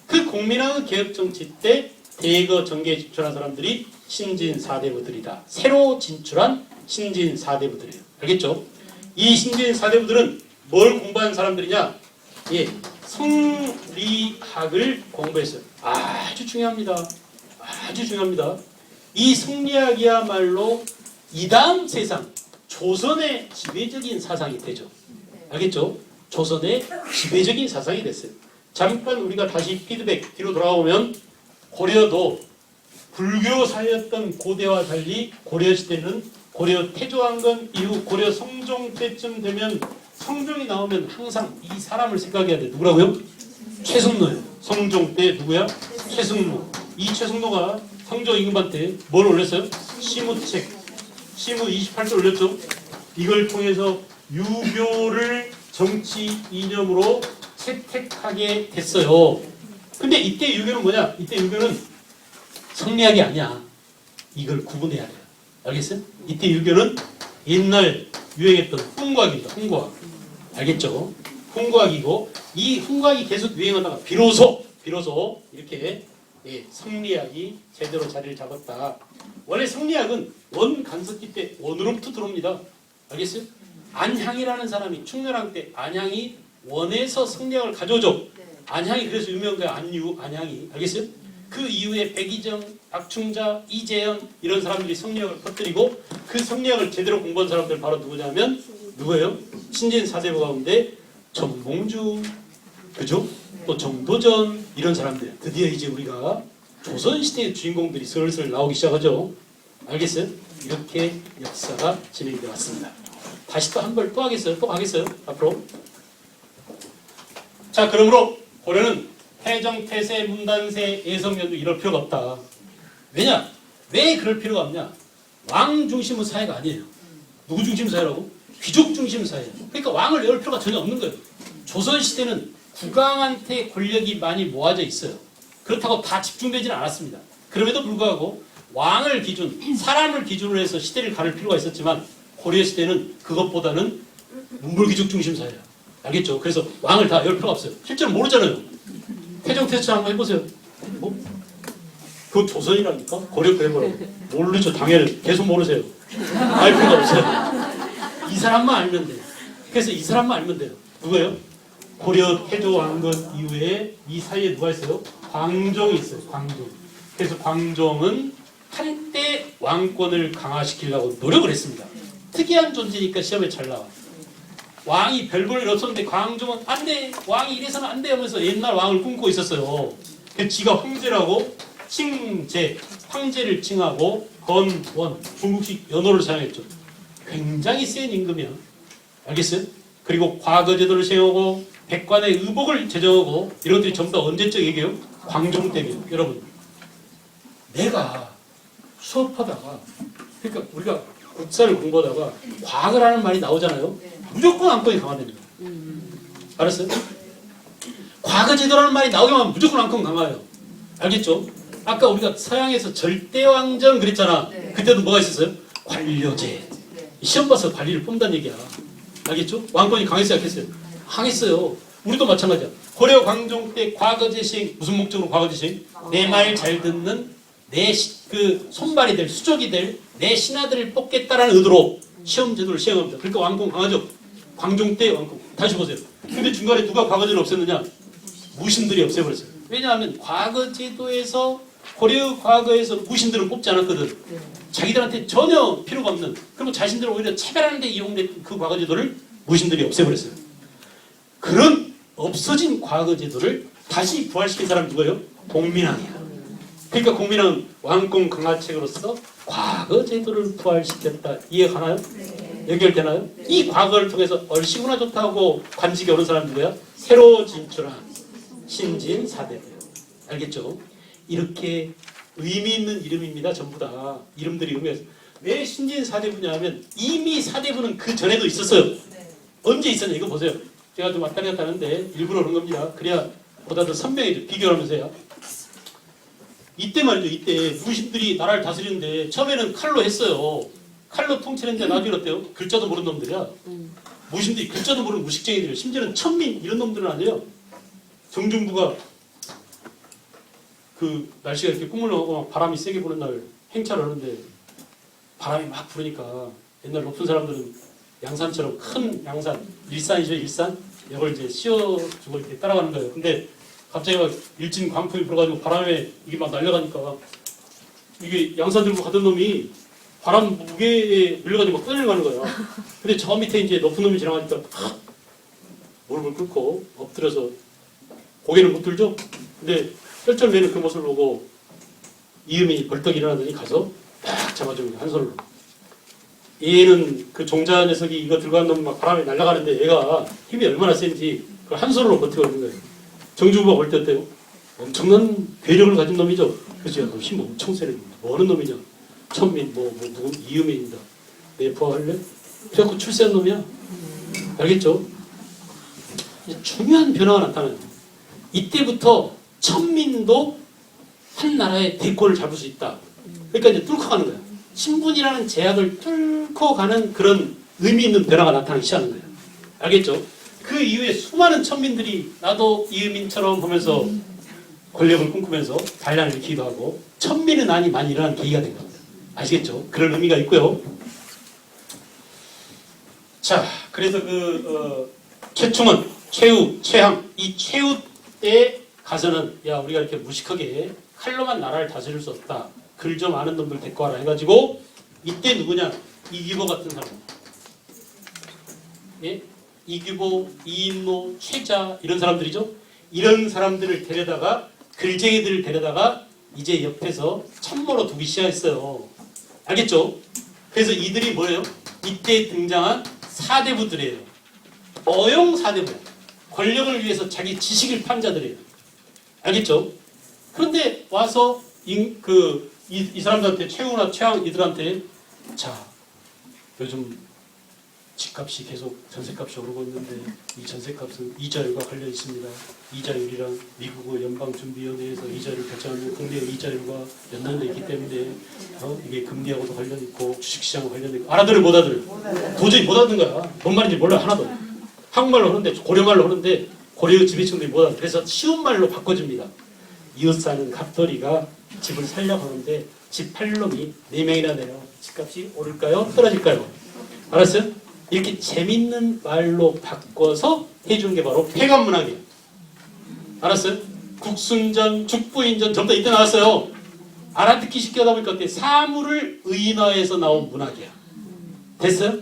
그 공민왕의 개혁정치 때 대거 정계에 진출한 사람들이 신진 사대부들이다. 새로 진출한 신진 사대부들이에요. 알겠죠? 이 신진 사대부들은 뭘 공부한 사람들이냐? 예, 성리학을 공부했어요. 아주 중요합니다. 아주 중요합니다. 이 성리학이야말로 이다음 세상, 조선의 지배적인 사상이 되죠. 알겠죠? 조선의 지배적인 사상이 됐어요. 잠깐 우리가 다시 피드백 뒤로 돌아오면 고려도 불교 사회였던 고대와 달리 고려시대는 고려 태조왕건 이후 고려 성종 때쯤 되면 성종이 나오면 항상 이 사람을 생각해야 돼. 누구라고요? 최승로예요. 성종 때 누구야? 최승로. 이 최승로가 성종 임금한테 뭘 올렸어요? 시무책. 시무 28조 올렸죠. 이걸 통해서 유교를 정치 이념으로 채택하게 됐어요. 근데 이때 유교는 뭐냐? 이때 유교는 성리학이 아니야. 이걸 구분해야 돼요. 알겠어요? 이때 유교는 옛날 유행했던 훈과학입니다. 훈과학. 알겠죠? 훈과학이고 이 훈과학이 계속 유행하다가 비로소 이렇게 성리학이 제대로 자리를 잡았다. 원래 성리학은 원간섭기 때 원으로부터 들어옵니다. 알겠어요? 안향이라는 사람이 충렬왕 때 안향이 원에서 성리학을 가져오죠. 안향이 그래서 유명한 거야. 안향이. 알겠어요? 그 이후에 백이정, 박충자, 이재현 이런 사람들이 성리학을 퍼뜨리고 그 성리학을 제대로 공부한 사람들 바로 누구냐면 누구예요? 신진 사대부 가운데 정봉주, 그죠? 또 정도전 이런 사람들. 드디어 이제 우리가 조선시대의 주인공들이 슬슬 나오기 시작하죠. 알겠어요? 이렇게 역사가 진행되어 왔습니다. 다시 또 한 번 또 하겠어요? 또 하겠어요? 앞으로. 자, 그러므로 고려는 태정, 태세, 문단세, 예성연두 이럴 필요가 없다. 왜냐? 왜 그럴 필요가 없냐? 왕 중심의 사회가 아니에요. 누구 중심 사회라고? 귀족 중심 사회예요. 그러니까 왕을 내올 필요가 전혀 없는 거예요. 조선시대는 국왕한테 권력이 많이 모아져 있어요. 그렇다고 다 집중되지는 않았습니다. 그럼에도 불구하고 왕을 기준, 사람을 기준으로 해서 시대를 가를 필요가 있었지만 고려시대는 그것보다는 문물귀족 중심 사회예요. 알겠죠? 그래서 왕을 다 열 필요가 없어요. 실제로 모르잖아요. 태종 테스트 한번 해보세요. 뭐? 그건 조선이라니까? 고려 해보라고. 모르죠. 당연히 계속 모르세요. 알 필요가 없어요. 이 사람만 알면 돼요. 그래서 이 사람만 알면 돼요. 누구예요? 고려 태조 왕건 이후에 이 사이에 누가 있어요? 광종이 있어요. 광종. 그래서 광종은 한때 왕권을 강화시키려고 노력을 했습니다. 특이한 존재니까 시험에 잘 나와. 왕이 별 볼 일 없었는데 광종은 안 돼, 왕이 이래서는 안 돼 하면서 옛날 왕을 꿈꾸고 있었어요. 그래서 지가 황제라고 칭제, 황제를 칭하고 건원, 중국식 연호를 사용했죠. 굉장히 센 임금이야. 알겠어요? 그리고 과거제도를 세우고 백관의 의복을 제정하고 이런 것들이 전부 다 언제적 얘기예요? 광종 때문이에요. 여러분, 내가 수업하다가, 그러니까 우리가 국사를 공부하다가 과거라는 말이 나오잖아요. 무조건 안건이 강화됩니다. 알았어요? 과거제도라는 말이 나오기만 하면 무조건 안건 강화해요. 알겠죠? 아까 우리가 서양에서 절대왕정 그랬잖아. 그때도 뭐가 있었어요? 관료제. 시험 봐서 관리를 뽑는다는 얘기야. 알겠죠? 왕권이 강했어요, 약했어요? 강했어요. 우리도 마찬가지야. 고려 광종 때 과거제 시행, 무슨 목적으로 과거제 시행? 내 말 잘 듣는 내 그 손발이 될, 수족이 될 내 신하들을 뽑겠다라는 의도로 시험 제도를 시행합니다. 그러니까 왕권 강하죠? 광종 때 왕권. 다시 보세요. 근데 중간에 누가 과거제를 없앴느냐? 무신들이 없애버렸어요. 왜냐하면 과거제도에서 고려 과거에서 무신들은 뽑지 않았거든. 자기들한테 전혀 필요가 없는, 그리고 자신들을 오히려 차별하는 데 이용된 그 과거제도를 무신들이 없애버렸어요. 그런 없어진 과거제도를 다시 부활시킨 사람이 누구예요? 공민왕이야. 그러니까 공민왕은 왕권 강화책으로서 과거제도를 부활시켰다. 이해가나요? 연결되나요? 이 과거를 통해서 얼씨구나 좋다고 관직에 오른 사람이 누구야? 새로 진출한 신진사대부예요. 알겠죠? 이렇게 의미 있는 이름입니다. 전부 다 이름들이 의미가 있어요. 왜 신진사대부냐 하면 이미 사대부는 그 전에도 있었어요. 언제 있었냐 이거 보세요. 제가 좀 왔다 갔다 하는데 일부러 그런 겁니다. 그래야 보다 더 선명해져. 비교를 하면서요. 이때 말이죠. 이때 무신들이 나라를 다스리는데 처음에는 칼로 했어요. 칼로 통치했는데 나중에 어때요? 글자도 모르는 놈들이야. 무신들이 글자도 모르는 무식쟁이들이에요. 심지어는 천민 이런 놈들은 아니에요. 정중부가 그 날씨가 이렇게 꾸물러가고 막 바람이 세게 부는 날 행차를 하는데 바람이 막 부르니까 옛날 높은 사람들은 양산처럼 큰 양산, 일산이죠, 일산? 이걸 이제 씌워주고 이렇게 따라가는 거예요. 근데 갑자기 막 일진 광풍이 불어가지고 바람에 이게 막 날려가니까 이게 양산 들고 가던 놈이 바람 무게에 밀려가지고 막 끌려가는 거야. 근데 저 밑에 이제 높은 놈이 지나가니까 무릎을 꿇고 엎드려서 고개를 못 들죠? 근데 쩔쩔매는 그 모습을 보고 이음이 벌떡 일어나더니 가서 딱 잡아주는 거야, 한 손으로. 얘는 그 종자 녀석이 이거 들고 간 놈 막 바람에 날아가는데 얘가 힘이 얼마나 센지 그걸 한 손으로 버티고 있는 거예요. 정주부가 볼 때 어때요? 엄청난 괴력을 가진 놈이죠. 그죠? 힘 엄청 세네. 뭐 하는 놈이냐? 천민, 누구, 이음인이다. 내 부하할래? 그래갖고 출세한 놈이야. 알겠죠? 중요한 변화가 나타나요. 이때부터 천민도 한 나라의 대권을 잡을 수 있다. 그러니까 이제 뚫고 가는 거야. 신분이라는 제약을 뚫고 가는 그런 의미 있는 변화가 나타나기 시작하는 거예요. 알겠죠? 그 이후에 수많은 천민들이 나도 이음인처럼 보면서 권력을 꿈꾸면서 반란을 일으키기도 하고 천민의 난이 많이 일어나는 계기가 된 겁니다. 아시겠죠? 그런 의미가 있고요. 자, 그래서 최충원, 최우, 최항, 이 최우 때 가서는 야 우리가 이렇게 무식하게 칼로만 나라를 다스릴 수 없다. 글 좀 아는 놈들 데리고 와라 해가지고 이때 누구냐? 이규보 같은 사람. 예? 이규보, 이인노, 최자 이런 사람들이죠. 이런 사람들을 데려다가 글쟁이들을 데려다가 이제 옆에서 참모로 두기 시작했어요. 알겠죠? 그래서 이들이 뭐예요? 이때 등장한 사대부들이에요. 어용 사대부예요. 권력을 위해서 자기 지식을 판 자들이에요. 알겠죠? 그런데 와서 이 사람들한테 최우나 최항 이들한테 자 요즘 집값이 계속 전세값이 오르고 있는데 이 전세값은 이자율과 관련 있습니다. 이자율이랑 미국의 연방준비위원회에서 이자율을 결정하는 국내 이자율과 연동되어 있기 때문에 이게 금리하고도 관련 있고 주식시장과 관련 있고 알아들을 못 알아들을 도저히 못 알아듣는 거야. 뭔 말인지 몰라 하나도. 한국말로 하는데 고려말로 하는데 고려의 지배층들이 못 알아들어. 그래서 쉬운 말로 바꿔줍니다. 이웃 사는 갑돌이가 집을 살려고 하는데 집 팔 놈이 4명이나 돼요. 집값이 오를까요? 떨어질까요? 알았어요? 이렇게 재밌는 말로 바꿔서 해준 게 바로 폐관문학이에요. 알았어요? 국순전, 죽부인전 전부 다 이때 나왔어요. 알아듣기 쉽게 하다 보니까 어때? 사물을 의인화해서 나온 문학이야. 됐어요?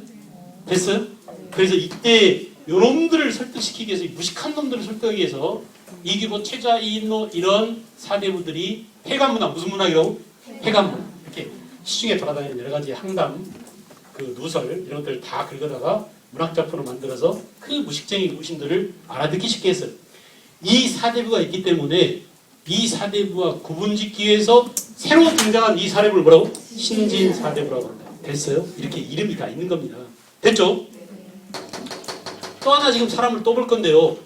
됐어요? 그래서 이때 요놈들을 설득시키기 위해서, 이 무식한 놈들을 설득하기 위해서 이기보, 최자, 이인노 이런 사대부들이 해관문학, 무슨 문학이라고? 해관문학. 이렇게 시중에 돌아다니는 여러 가지 항담, 그 누설 이런 것들 다 긁어다가 문학작품을 만들어서 그 무식쟁이 무신들을 알아듣기 쉽게 했어요. 이 사대부가 있기 때문에 이 사대부와 구분짓기 위해서 새로 등장한 이 사대부를 뭐라고? 신진사대부라고 한다. 됐어요? 이렇게 이름이 다 있는 겁니다. 됐죠? 또 하나 지금 사람을 또 볼 건데요.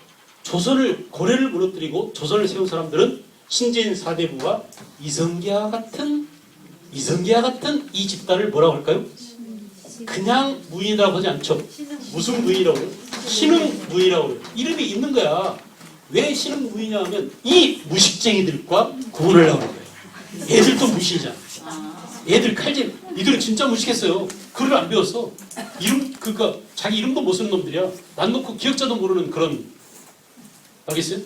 고려를 무너뜨리고 조선을 세운 사람들은 신진사대부와 이성계와 같은 이 집단을 뭐라고 할까요? 그냥 무인이라고 하지 않죠. 무슨 무인이라고 해요? 신흥무인이라고 해요. 이름이 있는 거야. 왜 신흥무인이냐 하면 이 무식쟁이들과 구분을 하는 거예요. 애들도 무신이잖아. 애들 칼질, 이들은 진짜 무식했어요. 글을 안 배웠어. 그러니까 자기 이름도 못 쓰는 놈들이야. 난 놓고 기억자도 모르는 그런, 알겠어요?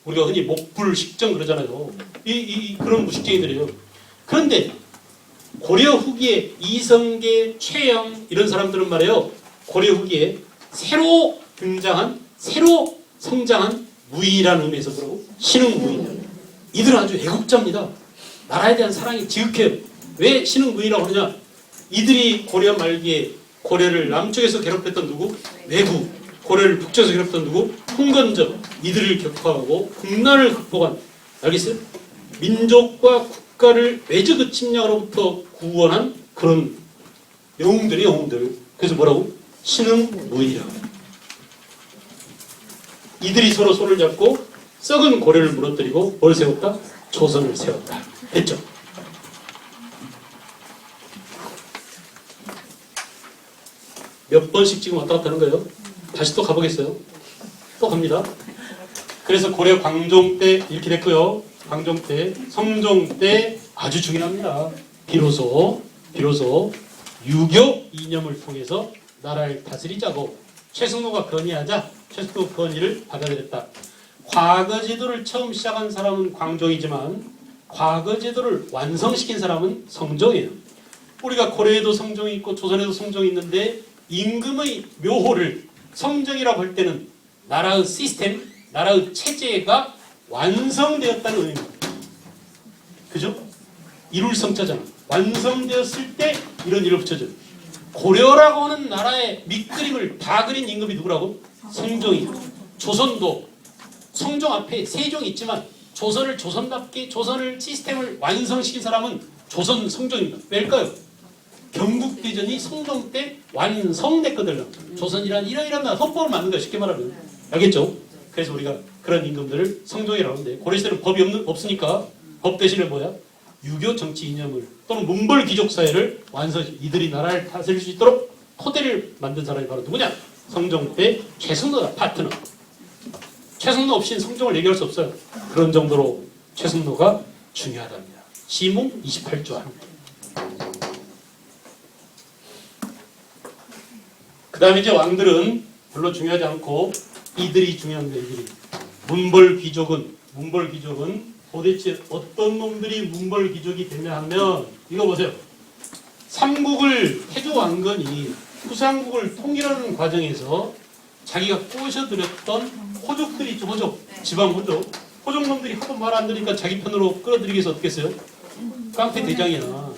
우리가 흔히 목불식정 그러잖아요. 그런 무식쟁이들이에요. 그런데 고려 후기에 이성계, 최영 이런 사람들은 말이에요. 고려 후기에 새로 등장한, 새로 성장한 무인이라는 의미에서 그러고 신흥무인이에요. 이들은 아주 애국자입니다. 나라에 대한 사랑이 지극해요. 왜 신흥무인이라고 하느냐? 이들이 고려 말기에 고려를 남쪽에서 괴롭혔던 누구? 왜구. 고려를 북쪽에서 괴롭혔던 누구? 흥건적. 이들을 격파하고 국난을 극복한, 알겠어요? 민족과 국가를 외적의 침략으로부터 구원한 그런 영웅들. 그래서 뭐라고? 신흥무인이라고 해요. 이들이 서로 손을 잡고 썩은 고려를 무너뜨리고 뭘 세웠다? 조선을 세웠다. 됐죠? 몇 번씩 지금 왔다 갔다 하는 거예요? 다시 또 가보겠어요? 또 갑니다. 그래서 고려 광종 때 이렇게 됐고요. 광종 때, 성종 때 아주 중요합니다. 비로소 유교 이념을 통해서 나라를 다스리자고 최승로가 건의하자 최승로 건의를 받아들였다. 과거 제도를 처음 시작한 사람은 광종이지만 과거 제도를 완성시킨 사람은 성종이에요. 우리가 고려에도 성종이 있고 조선에도 성종이 있는데 임금의 묘호를 성종이라고 할 때는 나라의 시스템, 나라의 체제가 완성되었다는 의미입니다. 그죠? 이룰 성자잖아. 완성되었을 때 이런 일을 붙여줘요. 고려라고 하는 나라의 밑그림을 다 그린 임금이 누구라고? 성종이에요. 조선도 성종 앞에 세종이 있지만 조선을 조선답게 조선을 시스템을 완성시킨 사람은 조선 성종입니다. 왜일까요? 경국대전이 성종 때 완성됐거든요. 조선이란 이러이러한 헌법을 만든 거야. 쉽게 말하면. 알겠죠? 그래서 우리가 그런 임금들을 성종이라고 하는데 고려 시대는 법이 없으니까 법 대신에 뭐야? 유교 정치 이념을 또는 문벌 귀족 사회를 이들이 나라를 다스릴 수 있도록 토대를 만든 사람이 바로 누구냐? 성종 때 최승로다. 파트너. 최승로 없이는 성종을 얘기할 수 없어요. 그런 정도로 최승로가 중요하답니다. 시몽 28조와 함께. 그 다음에 이제 왕들은 별로 중요하지 않고 이들이 중요합니다. 이들이. 문벌 귀족은 도대체 어떤 놈들이 문벌 귀족이 되냐 하면 이거 보세요. 삼국을 태조 왕건이 후삼국을 통일하는 과정에서 자기가 꼬셔들였던 호족들이 있죠. 지방 호족. 호족놈들이 하도 말 안 들으니까 자기 편으로 끌어들이기 위해서 어떻게 했어요? 깡패 대장이야.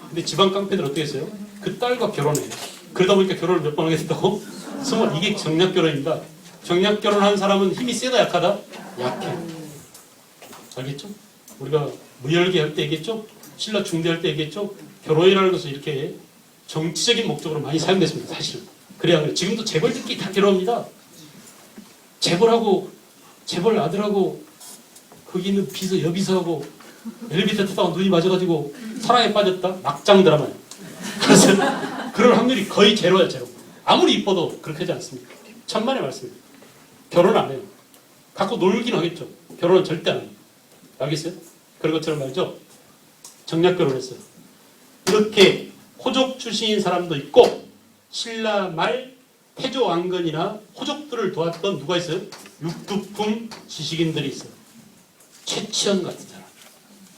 근데 지방 깡패들 어떻게 했어요? 그 딸과 결혼해. 그러다 보니까 결혼을 몇 번 하게 됐다고? 이게 정략 결혼입니다. 정략 결혼한 사람은 힘이 세다 약하다? 약해. 알겠죠? 우리가 무열기 할 때 얘기했죠? 신라 중대할 때 얘기했죠? 결혼이라는 것은 이렇게 정치적인 목적으로 많이 사용됐습니다. 사실은. 그래야 지금도 재벌들끼리 다 결혼합니다. 재벌 아들하고 거기 있는 여비서하고 엘리베이터 타다가 눈이 맞아가지고 사랑에 빠졌다? 막장 드라마예요. 그래서 그럴 확률이 거의 제로야, 제로. 아무리 이뻐도 그렇게 하지 않습니다. 천만의 말씀입니다. 결혼 안 해요. 갖고 놀긴 하겠죠. 결혼은 절대 안 해요. 알겠어요? 그런 것처럼 말이죠. 정략 결혼했어요. 이렇게 호족 출신인 사람도 있고 신라 말 태조 왕건이나 호족들을 도왔던 누가 있어요? 육두품 지식인들이 있어요. 최치원 같은 사람.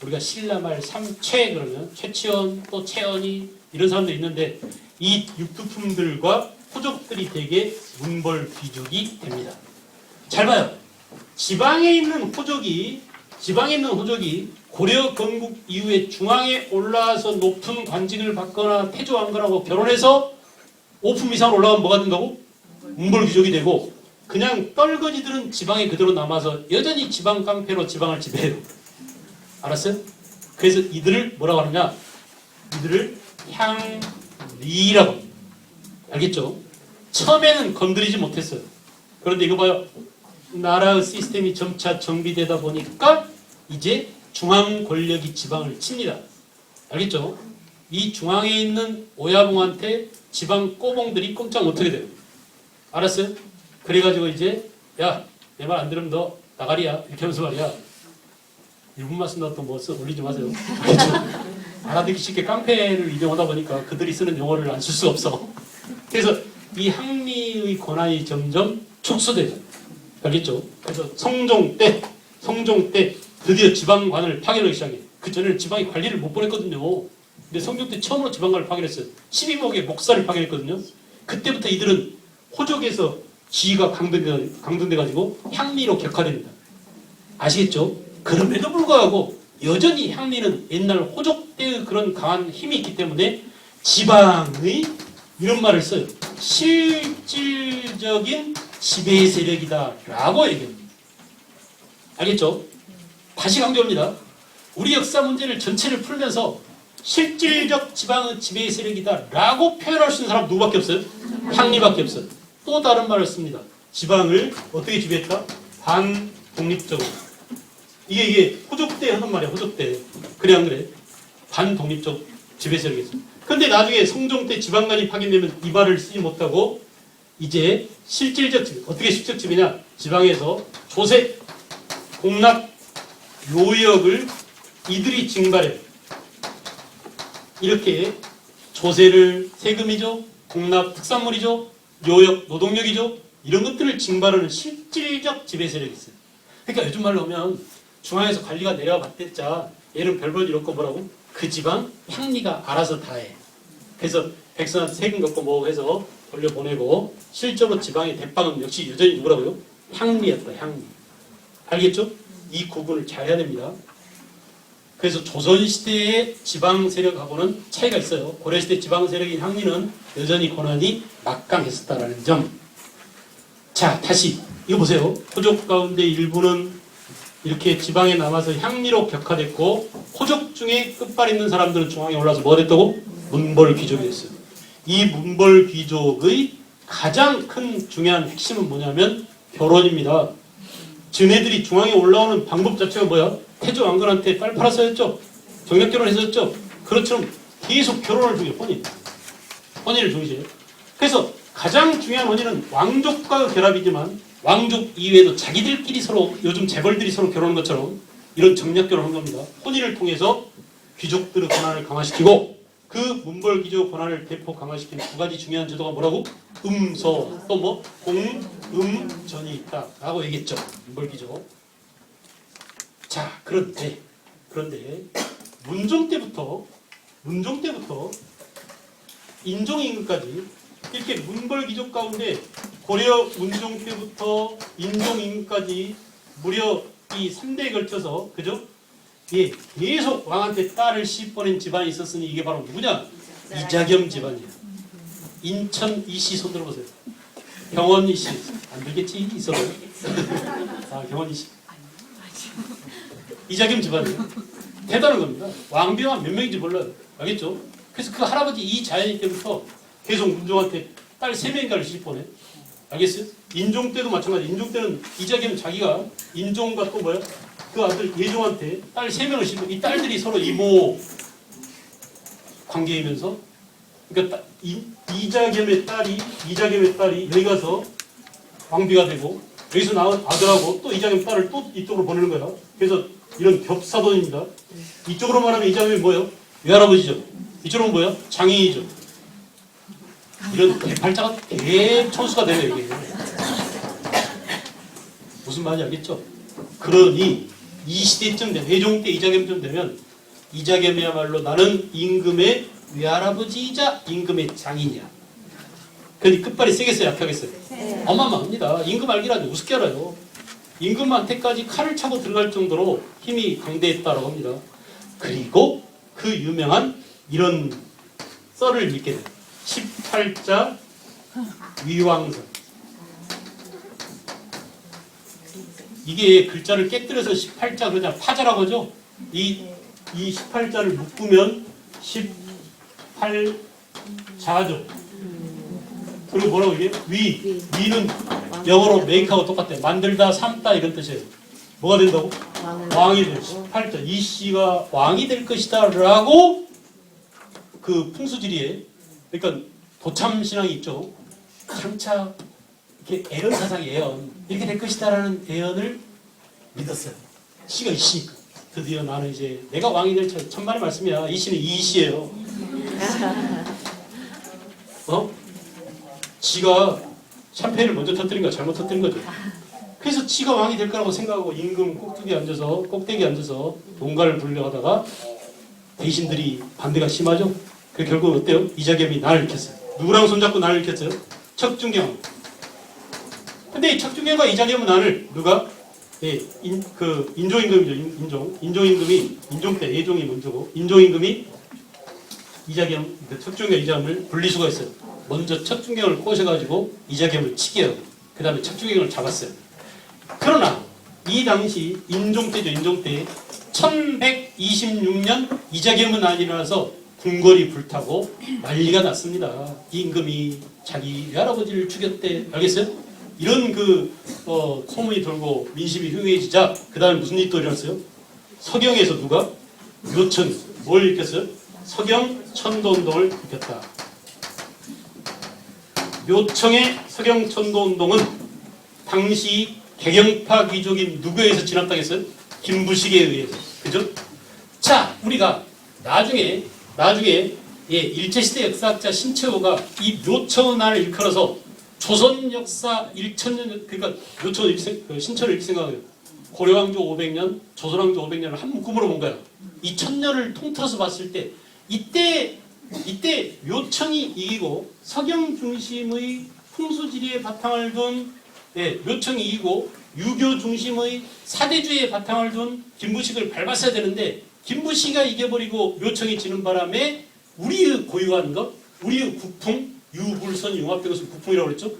우리가 신라 말 삼최 그러면 최치원 또 최언이 이런 사람들이 있는데 이 육두품들과 호족들이 대개 문벌 귀족이 됩니다. 잘 봐요. 지방에 있는 호족이 고려 건국 이후에 중앙에 올라와서 높은 관직을 받거나 태조왕건하고 결혼해서 5품 이상 올라가면 뭐가 된다고? 문벌 귀족이 되고, 그냥 떨거지들은 지방에 그대로 남아서 여전히 지방 깡패로 지방을 지배해요. 알았어요? 그래서 이들을 뭐라고 하느냐? 이들을 향리라고 합니다. 알겠죠? 처음에는 건드리지 못했어요. 그런데 이거 봐요. 나라의 시스템이 점차 정비되다 보니까 이제 중앙 권력이 지방을 칩니다. 알겠죠? 이 중앙에 있는 오야붕한테 지방 꼬봉들이 꼼짝 못하게 돼요. 알았어요? 그래가지고 이제 야, 내 말 안 들으면 너 나가리야. 이렇게 하면서 말이야. 일본말 쓴다고 또 뭐 써 올리지 마세요. 알겠죠? 알아듣기 쉽게 깡패를 이용하다 보니까 그들이 쓰는 용어를 안 쓸 수 없어. 그래서 이 항리의 권한이 점점 축소되죠. 알겠죠? 그래서 성종 때 드디어 지방관을 파견하기 시작해. 그 전에는 지방이 관리를 못 보냈거든요. 근데 성종 때 처음으로 지방관을 파견했어요. 12목의 목사를 파견했거든요. 그때부터 이들은 호족에서 지위가 강등돼가지고 향리로 격화됩니다. 아시겠죠? 그럼에도 불구하고 여전히 향리는 옛날 호족 때의 그런 강한 힘이 있기 때문에 지방의 이런 말을 써요. 실질적인 지배 세력이다 라고 얘기합니다. 알겠죠? 다시 강조합니다. 우리 역사 문제를 전체를 풀면서 실질적 지방의 지배 세력이다 라고 표현할 수 있는 사람 누구밖에 없어요? 향리밖에 없어요. 또 다른 말을 씁니다. 지방을 어떻게 지배했다? 반독립적으로. 이게 호족 때 하는 말이야. 호족 때. 그래 안 그래? 반독립적 지배 세력이었어. 근데 나중에 성종 때 지방관이 파견되면 이 말을 쓰지 못하고 이제 실질적 지배. 어떻게 실질적 지배냐? 지방에서 조세, 공납, 요역을 이들이 징발해요. 이렇게 조세를 세금이죠. 공납 특산물이죠. 요역 노동력이죠. 이런 것들을 징발하는 실질적 지배 세력이 있어요. 그러니까 요즘 말로 하면 중앙에서 관리가 내려와 봤댔자 얘는 별 볼 일 없고 뭐라고? 그 지방 향리가 알아서 다 해. 그래서 백성한테 세금 걷고 뭐 해서 돌려보내고 실제로 지방의 대빵은 역시 여전히 누구라고요? 향리였다. 향리. 알겠죠? 이 구분을 잘 해야 됩니다. 그래서 조선시대의 지방 세력하고는 차이가 있어요. 고려시대 지방 세력인 향리는 여전히 권한이 막강했었다라는 점. 자, 다시 이거 보세요. 호족 가운데 일부는 이렇게 지방에 남아서 향리로 격화됐고 호족 중에 끝발 있는 사람들은 중앙에 올라서 뭐가 됐다고? 문벌 귀족이 됐어요. 이 문벌 귀족의 가장 큰 중요한 핵심은 뭐냐면 결혼입니다. 쟤네들이 중앙에 올라오는 방법 자체가 뭐야? 태조 왕건한테 딸 팔아서 했죠? 정략 결혼해서 했죠? 그렇처럼 계속 결혼을 중요해. 혼인을 중시해요. 그래서 가장 중요한 혼인은 왕족과 결합이지만 왕족 이외에도 자기들끼리 서로 요즘 재벌들이 서로 결혼한 것처럼 이런 정략 결혼한 겁니다. 혼인을 통해서 귀족들의 권한을 강화시키고 그 문벌 귀족 권한을 대폭 강화시키는 두 가지 중요한 제도가 뭐라고? 음서 또 뭐 공음전이 있다라고 얘기했죠. 문벌 귀족. 자, 그런데 문종 때부터 인종 임금까지 이렇게 문벌 귀족 가운데 고려 문종 때부터 인종 임금까지 무려 이 3대에 걸쳐서 그죠? 예, 계속 왕한테 딸을 씹어낸 집안이 있었으니 이게 바로 누구냐? 이자겸 집안이야. 인천 이씨 손 들어보세요. 경원 이씨 안 되겠지 있어도. 아, 경원 이씨. 이자겸 집안이에요. 대단한 겁니다. 왕비가 몇 명인지 몰라요. 알겠죠? 그래서 그 할아버지 이자연이 때부터 계속 문종한테 딸 3명인가를 씹어내. 알겠어요? 인종 때도 마찬가지. 인종 때는 이자겸 자기가 인종과 또 뭐야? 그 아들 예종한테 딸 3명을 씹고 이 딸들이 서로 이모 관계이면서 그러니까 이자겸의 딸이 여기 가서 왕비가 되고 여기서 낳은 아들하고 또 이자겸 딸을 또 이쪽으로 보내는 거야. 그래서 이런 겹사돈입니다. 이쪽으로 말하면 이자겸이 뭐예요? 외할아버지죠. 이쪽으로 뭐예요? 장인이죠. 이런 대팔자가 대천수가 되네 이게. 무슨 말인지 알겠죠? 그러니 이 시대쯤 되면 회종 때 이자겸쯤 되면 이자겸이야말로 나는 임금의 외할아버지이자 임금의 장인이야. 그러니 끝발이 세겠어요, 약하겠어요? 네. 어마어마합니다. 임금 알기라도 우습게 알아요. 임금한테까지 칼을 차고 들어갈 정도로 힘이 강대했다라고 합니다. 그리고 그 유명한 이런 썰을 읽게 돼요. 18자 위왕설. 이게 글자를 깨뜨려서 18자 그냥 파자라고 하죠. 이 18자를 묶으면 18자죠. 그리고 뭐라고 이게? 위는 영어로 make하고 똑같아요. 만들다, 삼다 이런 뜻이에요. 뭐가 된다고? 왕이 돼요. 18자. 이 씨가 왕이 될 것이다 라고 그 풍수지리에, 그러니까 도참신앙이 있죠. 장차 이렇게 애런 사상 예언, 이렇게 될 것이다라는 예언을 믿었어요. 씨가 있으니까. 드디어 나는 이제 내가 왕이 될 천만의 말씀이야. 이 씨는 이 씨예요. 지가 샴페인을 먼저 터뜨린 거 잘못 터뜨린 거죠. 그래서 지가 왕이 될 거라고 생각하고 임금 꼭대기에 앉아서 농가를 부르려다가 대신들이 반대가 심하죠. 그 결국 어때요? 이자겸이 난을 일으켰어요. 누구랑 손잡고 난을 일으켰어요? 척준경. 근데 이 척준경과 이자겸은 난을 누가? 인조임금이죠. 인조임금이 인종 때 예종이 먼저고 인조임금이 이자겸, 척준경 이자겸을 분리수가 있어요. 먼저 척준경을 꼬셔가지고 이자겸을 치게 하고 그 다음에 척준경을 잡았어요. 그러나 이 당시 인종 때죠. 인종 때 1126년 이자겸은 난이 일어나서 궁궐이 불타고 난리가 났습니다. 임금이 자기 외할아버지를 죽였대. 알겠어요? 이런 소문이 돌고 민심이 흉해지자 그 다음에 무슨 일이 또 일어났어요? 서경에서 누가? 묘천. 뭘 일으켰어요? 서경 천도운동을 일으켰다. 묘청의 서경 천도운동은 당시 개경파 귀족인 누구에 의해서 진압당했어요? 김부식에 의해서. 그죠? 자, 우리가 나중에 일제시대 역사학자 신채호가 이 묘청을 일컬어서 조선 역사 1000년, 그러니까 묘청 신철을 이렇게 생각해요. 고려왕조 500년, 조선왕조 500년을 한 묶음으로 본 거야. 이 1000년을 통틀어서 봤을 때 이때 묘청이 이기고 서경 중심의 풍수지리에 바탕을 둔 묘청이 이기고 유교 중심의 사대주의에 바탕을 둔 김부식을 밟았어야 되는데 김부식이 이겨버리고 묘청이 지는 바람에 우리의 고유한 것, 우리의 국풍, 유불선, 융합되고서 국풍이라고 그랬죠.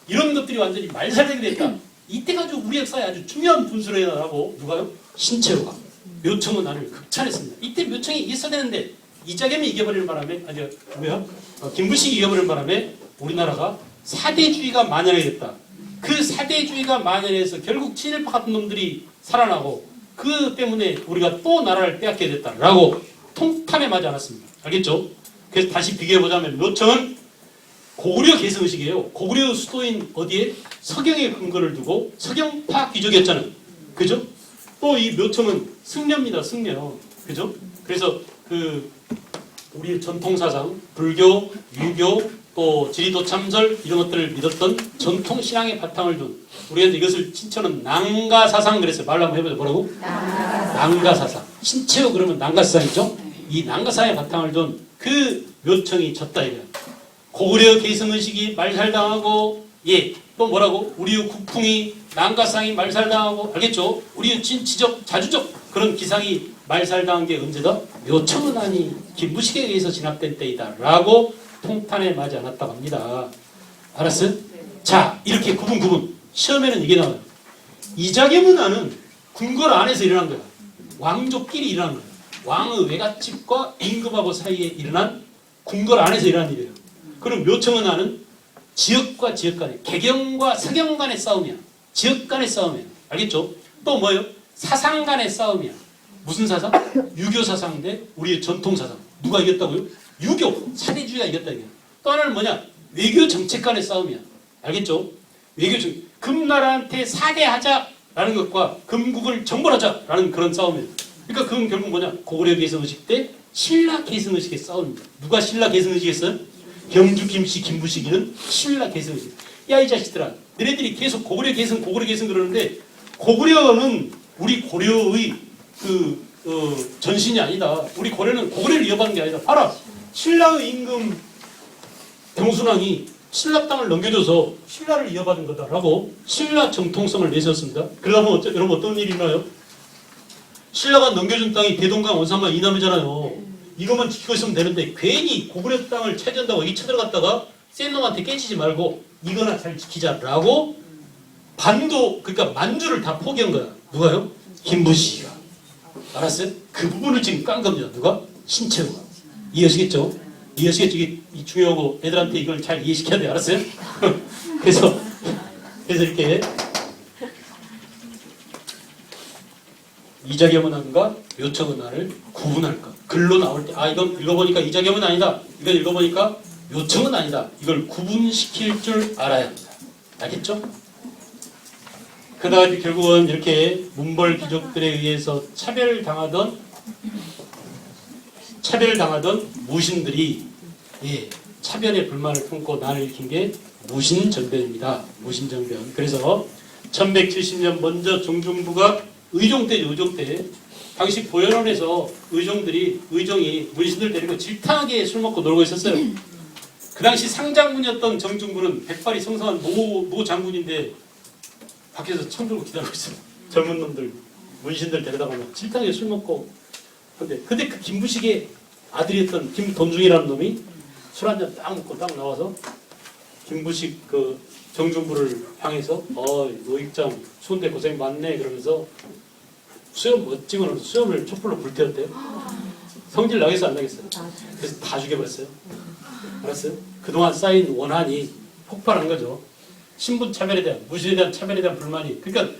이런 것들이 완전히 말살되게 됐다. 이때 가지고 우리 역사에 아주 중요한 분수를 해라고 누가요? 신채호가. 묘청은 나를 극찬했습니다. 이때 묘청이 이겼어야 되는데 이자겸이 이겨버리는 바람에 김부식이 이겨버리는 바람에 우리나라가 사대주의가 만연하게 됐다. 그 사대주의가 만연해서 결국 친일파 같은 놈들이 살아나고 그 때문에 우리가 또 나라를 빼앗게 됐다라고 통탄에 맞지 않았습니다. 알겠죠? 그래서 다시 비교해보자면 묘청은 고구려 계승의식이에요. 고구려 수도인 어디에? 서경에 근거를 두고 서경파 귀족이었잖아요. 그죠? 또 이 묘청은 승려입니다. 승려. 그죠? 그래서 우리 전통사상, 불교, 유교, 또 지리도참설 이런 것들을 믿었던 전통신앙의 바탕을 둔 우리가 이것을 신처는 난가사상 그랬어요. 말로 한번 해보죠. 뭐라고? 난가사상. 신체요 그러면 난가사상이죠? 이 난가사상의 바탕을 둔 그 묘청이 졌다 이거야. 고구려 계승의식이 말살당하고 또 뭐라고? 우리의 국풍이 난가상이 말살당하고 알겠죠? 우리의 지적, 자주적 그런 기상이 말살당한 게 언제다? 묘청은 아니 김부식에 의해서 진압된 때이다 라고 통탄에 맞지 않았다고 합니다. 알았어요? 자, 이렇게 구분 시험에는 이게 나와요. 이자겸은 나는 궁궐 안에서 일어난 거야. 왕족끼리 일어난 거야. 왕의 외갓집과 임금하고 사이에 일어난 궁궐 안에서 일어난 일이에요. 그럼 묘청은 나는 지역과 지역 간의 개경과 서경 간의 싸움이야. 지역 간의 싸움이야. 알겠죠? 또 뭐예요? 사상 간의 싸움이야. 무슨 사상? 유교 사상인데 우리의 전통 사상. 누가 이겼다고요? 유교, 사대주의가 이겼다 이게. 또 하나는 뭐냐? 외교 정책 간의 싸움이야. 알겠죠? 외교 정책. 금나라한테 사대하자라는 것과 금국을 정벌하자라는 그런 싸움이에요. 그러니까 그건 결국 뭐냐? 고구려 계승의식 때 신라 계승의식의 싸움입니다. 누가 신라 계승의식 했어요? 경주 김씨 김부식이는 신라 계승의식. 야 이 자식들아, 너네들이 계속 고구려 계승 그러는데 고구려는 우리 고려의 전신이 아니다. 우리 고려는 고구려를 이어받는 게 아니다. 봐라, 신라의 임금 병순왕이 신라 땅을 넘겨줘서 신라를 이어받은 거다라고 신라 정통성을 내세웠습니다. 그러면 여러분 어떤 일이 일어나요? 신라가 넘겨준 땅이 대동강, 원산강, 이남이잖아요. 이것만 지키고 있으면 되는데 괜히 고구려 땅을 차지한다고 이 쳐들어갔다가 센 놈한테 깨지지 말고 이거나 잘 지키자라고 반도, 그러니까 만주를 다 포기한 거야. 누가요? 김부시가. 알았어요? 그 부분을 지금 깐 겁니다. 누가? 신채우가. 이해하시겠죠? 이해하시겠죠? 이게 중요하고 애들한테 이걸 잘 이해시켜야 돼요. 알았어요? 그래서 이렇게 이자겸은안과 요청은안을 구분할까? 글로 나올 때 이건 읽어보니까 이자겸은 아니다. 이건 읽어보니까 요청은 아니다. 이걸 구분시킬 줄 알아야 합니다. 알겠죠? 그러다가 결국은 이렇게 문벌 귀족들에 의해서 차별당하던 무신들이 차별의 불만을 품고 난을 일으킨 게 무신정변입니다. 무신정변. 그래서 1170년 먼저 정중부가 의종 때죠. 의종 때. 당시 보현원에서 의종이 문신들 데리고 질타하게 술 먹고 놀고 있었어요. 그 당시 상장군이었던 정중부는 백발이 성성한 노 장군인데 밖에서 청 들고 기다리고 있어요. 젊은 놈들, 문신들 데려다가 막 질타하게 술 먹고. 근데 그 김부식의 아들이었던 김돈중이라는 놈이 술 한잔 딱 먹고 딱 나와서 김부식 그 정중부를 향해서 노익장 추운데 고생 많네 그러면서 수염 멋지거나 수염을 촛불로 불태웠대요. 성질 나겠어 안 나겠어요? 그래서 다 죽여버렸어요. 알았어요? 그동안 쌓인 원한이 폭발한 거죠. 신분 차별에 대한, 무신에 대한 차별에 대한 불만이. 그러니까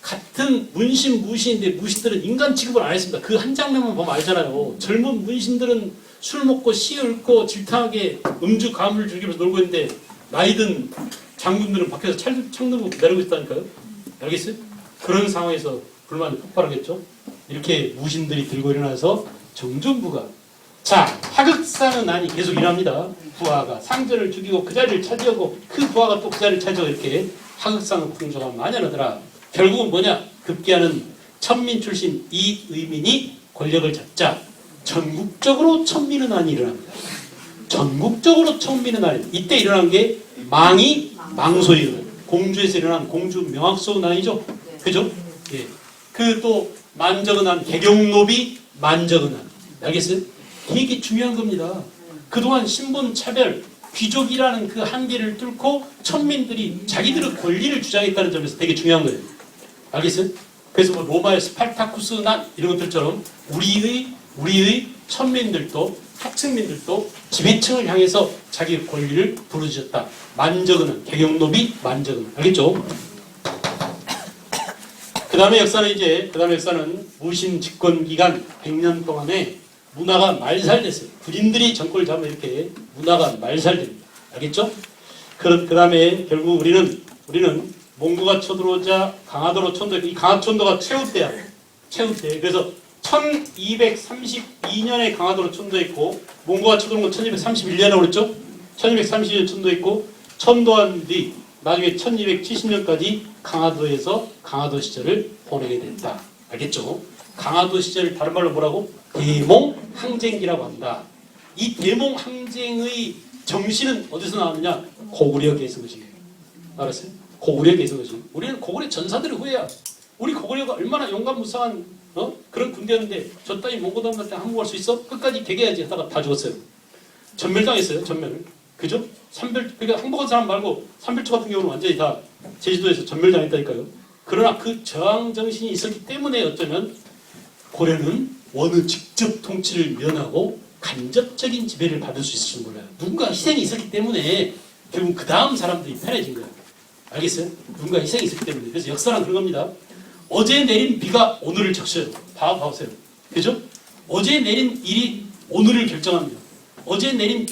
같은 무신인데 무신들은 인간 취급을 안 했습니다. 그 한 장면만 보면 알잖아요. 젊은 문신들은 술 먹고 시 읊고 질타하게 음주 가물을 즐기면서 놀고 있는데 나이든 장군들은 밖에서 창 들고 기다리고 있다니까요. 알겠어요? 그런 상황에서 불만이 폭발하겠죠. 이렇게 무신들이 들고 일어나서 정중부가 하극사는 아니 계속 일합니다. 부하가 상전을 죽이고 그 자리를 차지하고 그 부하가 또 그 자리를 차지하고 이렇게 하극상을 풍조가 만연하더라. 결국은 뭐냐? 급기야는 천민 출신 이의민이 권력을 잡자 전국적으로 천민은 아니 일어납니다. 전국적으로 천민은 아니. 이때 일어난 게 망소에 일어나요. 공주에서 일어난 공주 명학소은안이죠. 그죠? 예. 그 또 만적은안, 개경노비 만적은안. 알겠어요? 되게 중요한 겁니다. 그동안 신분 차별, 귀족이라는 그 한계를 뚫고 천민들이 자기들의 권리를 주장했다는 점에서 되게 중요한 거예요. 알겠어요? 그래서 뭐 로마의 스파르타쿠스난 이런 것들처럼 우리의 천민들도 하층민들도 지배층을 향해서 자기의 권리를 부르짖었다. 만적은안, 개경노비 만적은안. 알겠죠? 그 다음에 역사는 무신 집권 기간 100년 동안에 문화가 말살됐어요. 군인들이 정권을 잡으면 이렇게 문화가 말살됩니다. 알겠죠? 그 다음에 결국 우리는 몽고가 쳐들어오자 강화도로 이 강화천도가 최후때야. 최후때. 그래서 1232년에 강화도로 천도했고 몽고가 쳐들어온 건 1231년에 그랬죠? 1232년 천도했고 천도한 뒤 나중에 1270년까지 강화도에서 강화도 시절을 보내게 됐다. 알겠죠? 강화도 시절을 다른 말로 뭐라고? 대몽항쟁기라고 한다. 이 대몽항쟁의 정신은 어디서 나왔느냐? 고구려에서 것이에요. 알았어요? 고구려에서 것이. 우리는 고구려 전사들의 후예야. 우리 고구려가 얼마나 용감무쌍한 그런 군대였는데 저 따위 몽고당한테 항복할 수 있어? 끝까지 개개야지 하다가 다 죽었어요. 전멸당했어요. 전멸을. 그죠? 그러니까 항복한 사람 말고 삼별초 같은 경우는 완전히 다 제주도에서 전멸당했다니까요. 그러나 그 저항 정신이 있었기 때문에 어쩌면 고려는 원의 직접 통치를 면하고 간접적인 지배를 받을 수 있을지 몰라요. 누군가 희생이 있었기 때문에 결국 그 다음 사람들이 편해진 거예요. 알겠어요? 누군가 희생이 있었기 때문에. 그래서 역사는 그런 겁니다. 어제 내린 비가 오늘을 적셔요. 봐보세요. 그죠? 어제 내린 일이 오늘을 결정합니다. 어제 내린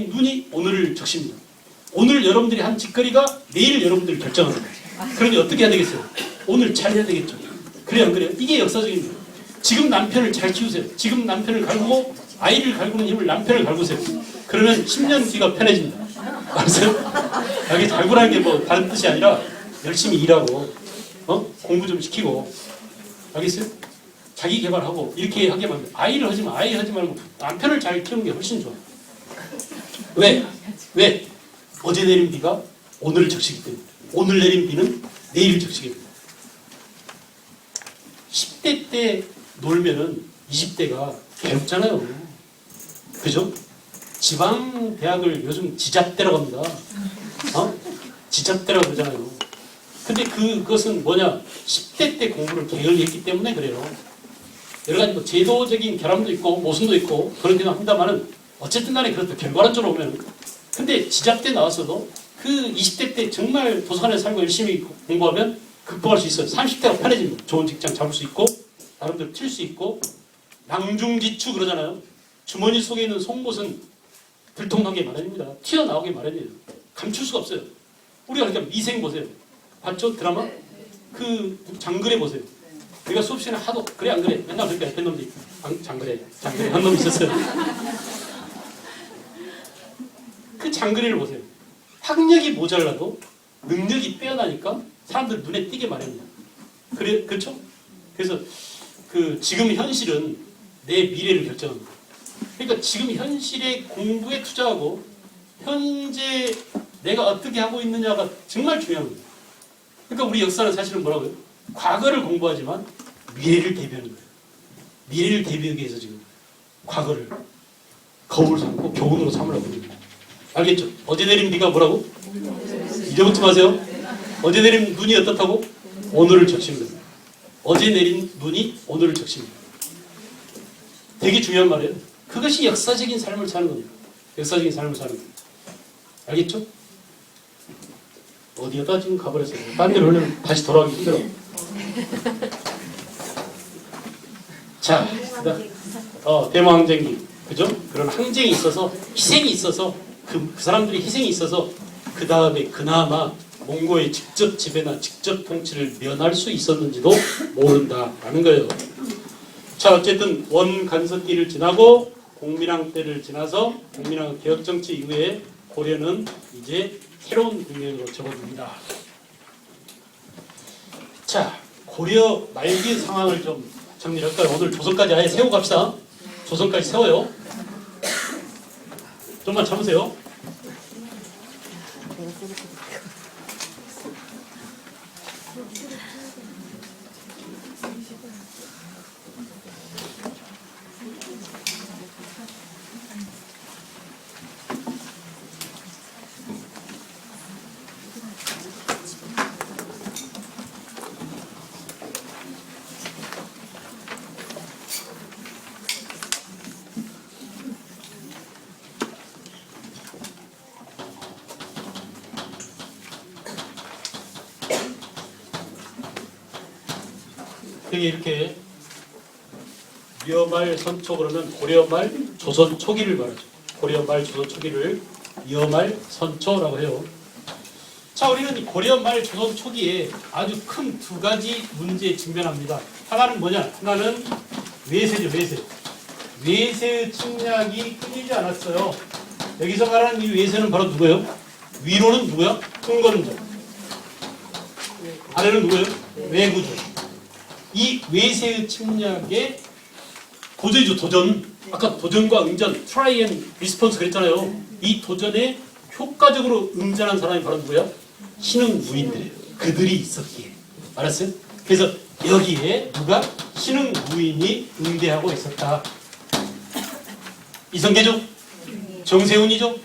눈이 오늘을 적십니다. 오늘 여러분들이 한 짓거리가 내일 여러분들을 결정합니다. 그러니 어떻게 해야 되겠어요? 오늘 잘 해야 되겠죠. 그래요, 안 그래요? 이게 역사적입니다. 지금 남편을 잘 키우세요. 지금 남편을 갈구고 아이를 갈구는 힘을 남편을 갈구세요. 그러면 10년 뒤가 편해집니다. 알았어요? 여기 갈구라는 게 뭐 다른 뜻이 아니라 열심히 일하고 공부 좀 시키고 알겠어요? 자기 개발하고 이렇게 하게 말고 아이 하지 말고 남편을 잘 키우는 게 훨씬 좋아요. 왜? 어제 내린 비가 오늘 적시기 때문에 오늘 내린 비는 내일 적시기 때문에 10대 때 놀면은 20대가 괴롭잖아요. 그죠? 지방 대학을 요즘 지잡대라고 합니다. 지잡대라고 그러잖아요. 근데 그것은 뭐냐? 10대 때 공부를 게을리 했기 때문에 그래요. 여러 가지 뭐 제도적인 결함도 있고 모순도 있고 그런 게 합니다만은 어쨌든 간에 그렇다. 결과론적으로 보면 근데 지잡대 나와서도 그 20대 때 정말 도서관에 살고 열심히 공부하면 극복할 수 있어요. 30대가 편해집니다. 좋은 직장 잡을 수 있고 나름대로 튈 수 있고 낭중지추 그러잖아요. 주머니 속에 있는 송곳은 들통나게 마련입니다. 튀어나오게 마련이에요. 감출 수가 없어요. 우리가 그러니까 미생 보세요. 봤죠? 드라마? 그 장그래 보세요. 우리가 수업 시간에 하도 그래 안 그래? 맨날 그렇게 옆에 놈들이 장그래 한 놈 있었어요. 그 장그래를 보세요. 학력이 모자라도 능력이 빼어나니까 사람들 눈에 띄게 마련이에요. 그렇죠? 그래서 지금 현실은 내 미래를 결정합니다. 그러니까 지금 현실의 공부에 투자하고 현재 내가 어떻게 하고 있느냐가 정말 중요합니다. 그러니까 우리 역사는 사실은 뭐라고요? 과거를 공부하지만 미래를 대비하는 거예요. 미래를 대비하기 위해서 지금 과거를 거울 삼고 교훈으로 삼으라고 합니다. 알겠죠? 어제 내린 비가 뭐라고? 잊어먹지 마세요. 어제 내린 눈이 어떻다고? 오늘을 적십니다. 어제 내린 눈이 오늘을 적십니다. 되게 중요한 말이에요. 그것이 역사적인 삶을 사는 겁니다. 역사적인 삶을 사는 겁니다. 알겠죠? 어디에다 지금 가버렸어요. 딴 데로 오려면 다시 돌아오기 힘들어. 자, 대마항쟁기. 그죠? 그런 항쟁이 있어서, 희생이 있어서, 그 사람들이 희생이 있어서, 그 다음에 그나마 몽고의 직접 지배나 직접 통치를 면할 수 있었는지도 모른다라는 거예요. 자, 어쨌든 원간섭기를 지나고 공민왕 때를 지나서 공민왕 개혁정치 이후에 고려는 이제 새로운 국면으로 접어듭니다. 자, 고려 말기 상황을 좀 정리할까요? 오늘 조선까지 아예 세우고 갑시다. 조선까지 세워요. 좀만 참으세요. 이렇게 미어말 선초 그러면 고려말 조선 초기를 말하죠. 고려말 조선 초기를 미어말 선초라고 해요. 자, 우리는 고려말 조선 초기에 아주 큰 두 가지 문제에 직면합니다. 하나는 뭐냐? 하나는 외세죠. 외세의 침략이 끊이지 않았어요. 여기서 말하는 이 외세는 바로 누구예요? 위로는 누구야? 흥건조. 아래는 누구예요? 외구조. 이 외세의 침략의 도전이죠. 도전. 아까 도전과 응전, try and response 그랬잖아요. 이 도전에 효과적으로 응전한 사람이 바로 누구야? 신흥 무인들이에요. 그들이 있었기에. 알았어요? 그래서 여기에 누가? 신흥 무인이 응대하고 있었다. 이성계죠? 정세훈이죠?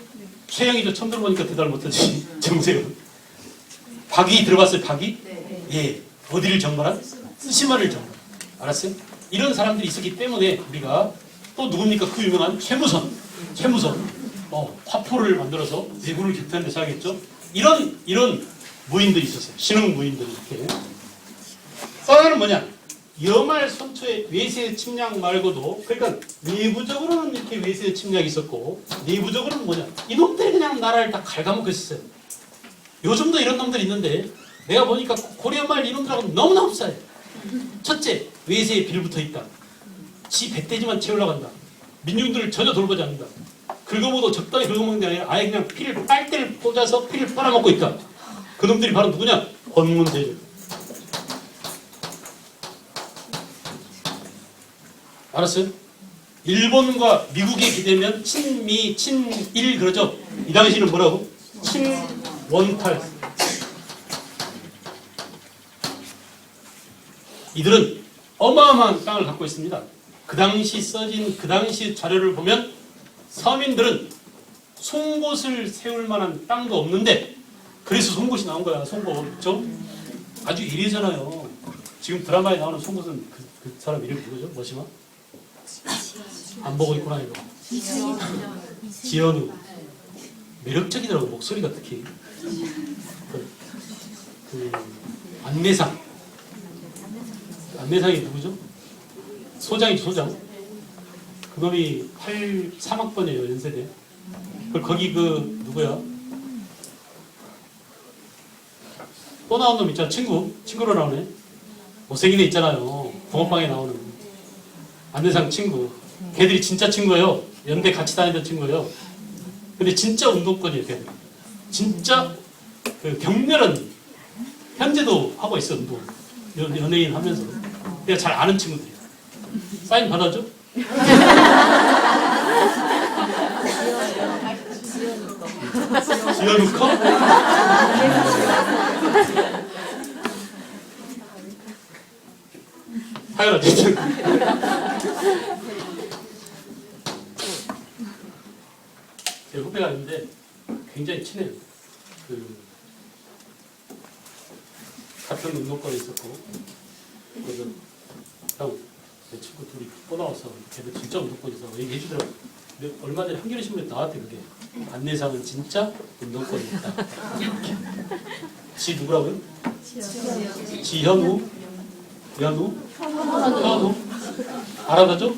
최영이죠? 처음 들어보니까 대답을 못하지. 정세훈. 박이 들어봤어요? 박이? 예. 어디를 정벌한? 쓰시마를 정벌. 알았어요? 이런 사람들이 있었기 때문에 우리가 또 누굽니까? 그 유명한 최무선. 화포를 만들어서 대군을 격퇴하는 데 사용했죠. 이런 무인들이 있었어요. 신흥 무인들이 이렇게. 또 하나는 뭐냐? 여말 선초의 외세 침략 말고도, 그러니까 내부적으로는 이렇게 외세 침략이 있었고, 내부적으로는 뭐냐? 이놈들이 그냥 나라를 다 갉아먹고 있었어요. 요즘도 이런 놈들이 있는데, 내가 보니까 고려말 이놈들하고 너무나 흡사해. 첫째, 외세에 빌붙어 있다. 지 배때지만 채우려고 한다. 민중들을 전혀 돌보지 않는다. 긁어먹어도 적당히 긁어먹는 게 아니라 아예 그냥 빨대를 꽂아서 피를 빨아먹고 있다. 그놈들이 바로 누구냐? 권문세조. 알았어요? 일본과 미국에 기대면 친미, 친일 그러죠? 이 당시는 뭐라고? 친원탈. 이들은 어마어마한 땅을 갖고 있습니다. 그 당시 써진 그 당시 자료를 보면 서민들은 송곳을 세울 만한 땅도 없는데, 그래서 송곳이 나온 거야. 송곳, 그렇죠? 아주 이례잖아요. 지금 드라마에 나오는 송곳은 그 사람 이름이 누구죠? 뭐시마? 안 보고 있구나 이거. 지현우. 매력적이더라고, 목소리가 특히. 그 안내상이 누구죠? 소장이죠, 소장. 그놈이 3학번이에요, 연세대. 거기 누구야? 또 나온 놈 있잖아, 친구로 나오네. 못생긴 애 있잖아요, 붕어빵에 나오는. 안내상 친구. 걔들이 진짜 친구예요. 연대 같이 다니던 친구예요. 근데 진짜 운동권이에요, 걔들. 진짜 그 격렬한, 현재도 하고 있어, 운동. 연예인 하면서. 내가 잘 아는 친구들이야. 사인 받아줘? 지연우 거? 하여라, 진짜. 제 후배가 있는데 굉장히 친해요. 같은 운동권에 있었고, 그래서 형, 내 친구 둘이 또 나와서 걔들 진짜 운동권 있어 얘기해 주더라고. 근데 얼마 전에 한겨레 신문에 나왔대. 그게 안내상은 진짜 운동권이 있다. 지 누구라고요? 지현우? 현우? 알아봐줘?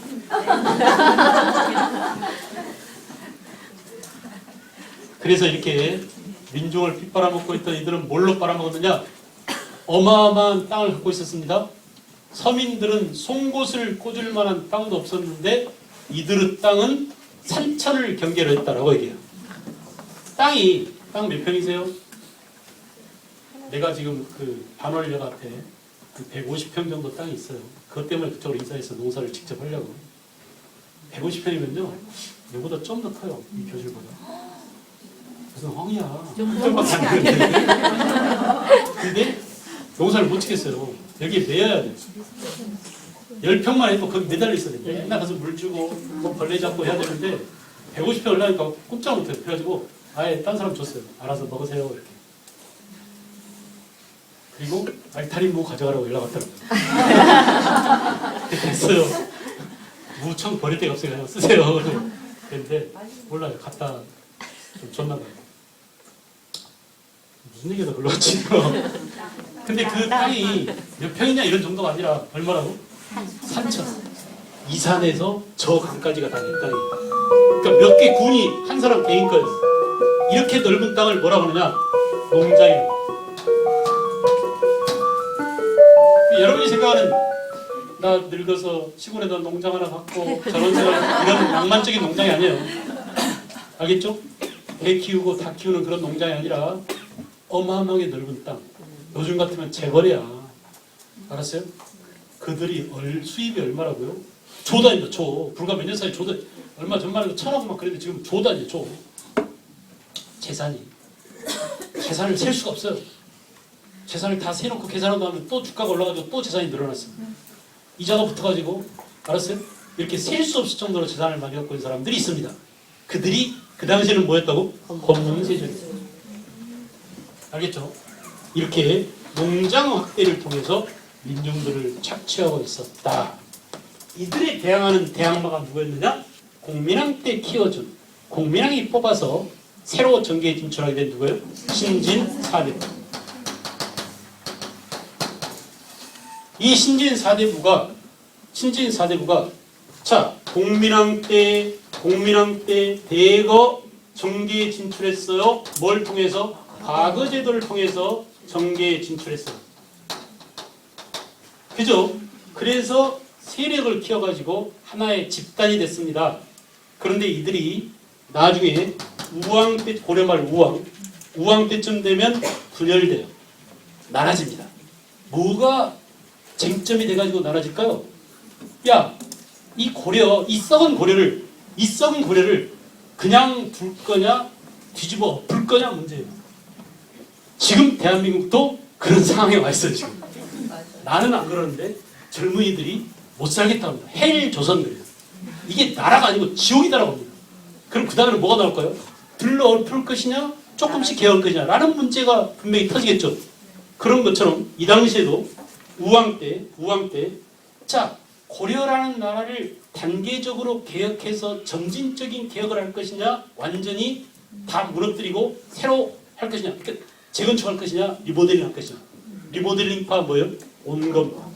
그래서 이렇게 민중을 핏빨아먹고 있던 이들은 뭘로 빨아먹었느냐? 어마어마한 땅을 갖고 있었습니다. 서민들은 송곳을 꽂을 만한 땅도 없었는데 이들의 땅은 산천을 경계로 했다라고 얘기해요. 땅 몇 평이세요? 내가 지금 그 반월역 앞에 150평 정도 땅이 있어요. 그것 때문에 그쪽으로 이사해서 농사를 직접 하려고. 150평이면요, 이보다 좀 더 커요, 이 교실보다. 무슨 황이야. 이쪽밖에 안 되는데. 근데 농사를 못 짓겠어요. 여기에 매여야 돼. 10평만 해도 거기 매달려 있어야 돼. 맨날 가서 물 주고 뭐 벌레 잡고 해야 되는데 150평 올라니까 꼼짝 못해요. 그래가지고 아예 딴 사람 줬어요. 알아서 먹으세요, 이렇게. 그리고 알타리 무 가져가라고 연락 왔더라고요. 됐어요. 무청 버릴 데가 없어요. 그냥 쓰세요. 그런데 몰라요. 갖다 좀 줬나 봐요. 무슨 얘기가 흘러갔지? 근데 그 땅이 몇 평이냐 이런 정도가 아니라 얼마라고? 산천. 이 산에서 저 강까지가 다 내 땅이에요. 그러니까 몇 개 군이 한 사람 개인 거예요. 이렇게 넓은 땅을 뭐라고 하느냐? 농장이에요. 여러분이 생각하는, 나 늙어서 시골에다 농장 하나 갖고 저런 생각, 이런 낭만적인 농장이 아니에요. 알겠죠? 개 키우고 닭 키우는 그런 농장이 아니라 어마어마하게 넓은 땅. 요즘 같으면 재벌이야. 알았어요? 그들이 수입이 얼마라고요? 조 단위다, 조. 불과 몇 년 사이 조 단위. 얼마 전만 해도 1,000억 막 그랬는데 지금 조 단위예요, 조. 재산을 셀 수가 없어요. 재산을 다 세놓고 계산하고 하면 또 주가가 올라가지고 또 재산이 늘어났어요. 이자가 붙어가지고, 알았어요? 이렇게 셀 수 없을 정도로 재산을 많이 갖고 있는 사람들이 있습니다. 그들이 그 당시에는 뭐였다고? 권문세조였어요. 알겠죠? 이렇게 농장 확대를 통해서 민중들을 착취하고 있었다. 이들에 대항하는 대항마가 누구였느냐? 공민왕 때 키워준, 공민왕이 뽑아서 새로 정계에 진출하게 된 누구예요? 신진 4대부. 이 신진 4대부가 자, 공민왕 때 대거 정계에 진출했어요. 뭘 통해서? 과거제도를 통해서 정계에 진출했어요. 그죠? 그래서 세력을 키워가지고 하나의 집단이 됐습니다. 그런데 이들이 나중에 우왕 때, 고려말 우왕 때쯤 되면 분열돼요. 나눠집니다. 뭐가 쟁점이 돼가지고 나눠질까요? 야, 이 썩은 고려를 그냥 둘 거냐, 뒤집어 엎을 거냐 문제예요. 지금 대한민국도 그런 상황에 와 있어요. 지금. 나는 안 그러는데 젊은이들이 못 살겠다고 합니다. 헬 조선 그래요. 이게 나라가 아니고 지옥이다라고 합니다. 그럼 그 다음에는 뭐가 나올까요? 들러 엎을 것이냐 조금씩 개혁할 것이냐 라는 문제가 분명히 터지겠죠. 그런 것처럼 이 당시에도 우왕 때 자, 고려라는 나라를 단계적으로 개혁해서 점진적인 개혁을 할 것이냐 완전히 다 무너뜨리고 새로 할 것이냐, 그러니까 재건축할 것이냐 리모델링 할 것이냐. 리모델링파 뭐예요? 온건파.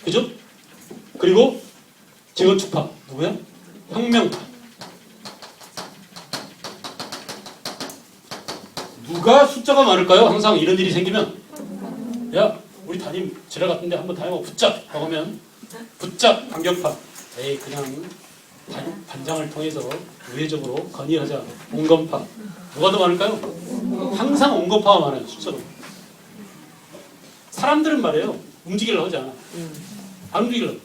그죠? 그리고 재건축파 누구야? 혁명파. 누가 숫자가 많을까요? 항상 이런 일이 생기면 야 우리 담임 지뢰 같은데 한번 다니고 붙잡 하고 하면 붙잡 반격파. 에이 그냥 반장을 통해서 우회적으로 건의하자. 온건파. 누가 더 많을까요? 항상 온건파가 많아요. 숫자로. 사람들은 말이에요. 움직이려고 하지 않아. 안 움직이려고.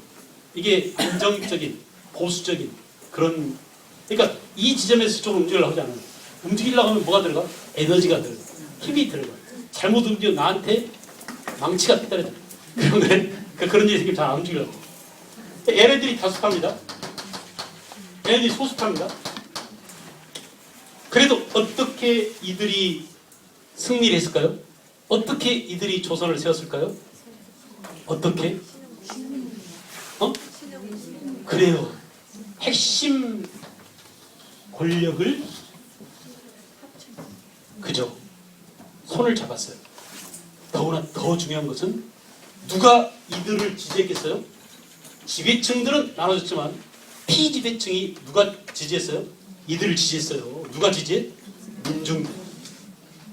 이게 안정적인 보수적인 그런, 그러니까 이 지점에서 좀 움직이려고 하지 않아요. 움직이려고 하면 뭐가 들어가? 에너지가 들어가. 힘이 들어가. 잘못 움직여 나한테 망치가 떨어져. 그런 거에 그런 일이 생기면 잘 안 움직이려고. 얘네들이 다수합니다. 얘네들이 소수합니다. 그래도 어떻게 이들이 승리를 했을까요? 어떻게 이들이 조선을 세웠을까요? 어떻게? 그래요. 핵심 권력을 그죠? 손을 잡았어요. 더구나 더 중요한 것은 누가 이들을 지지했겠어요? 지배층들은 나눠졌지만 피지배층이 누가 지지했어요? 이들을 지지했어요. 누가 지지해?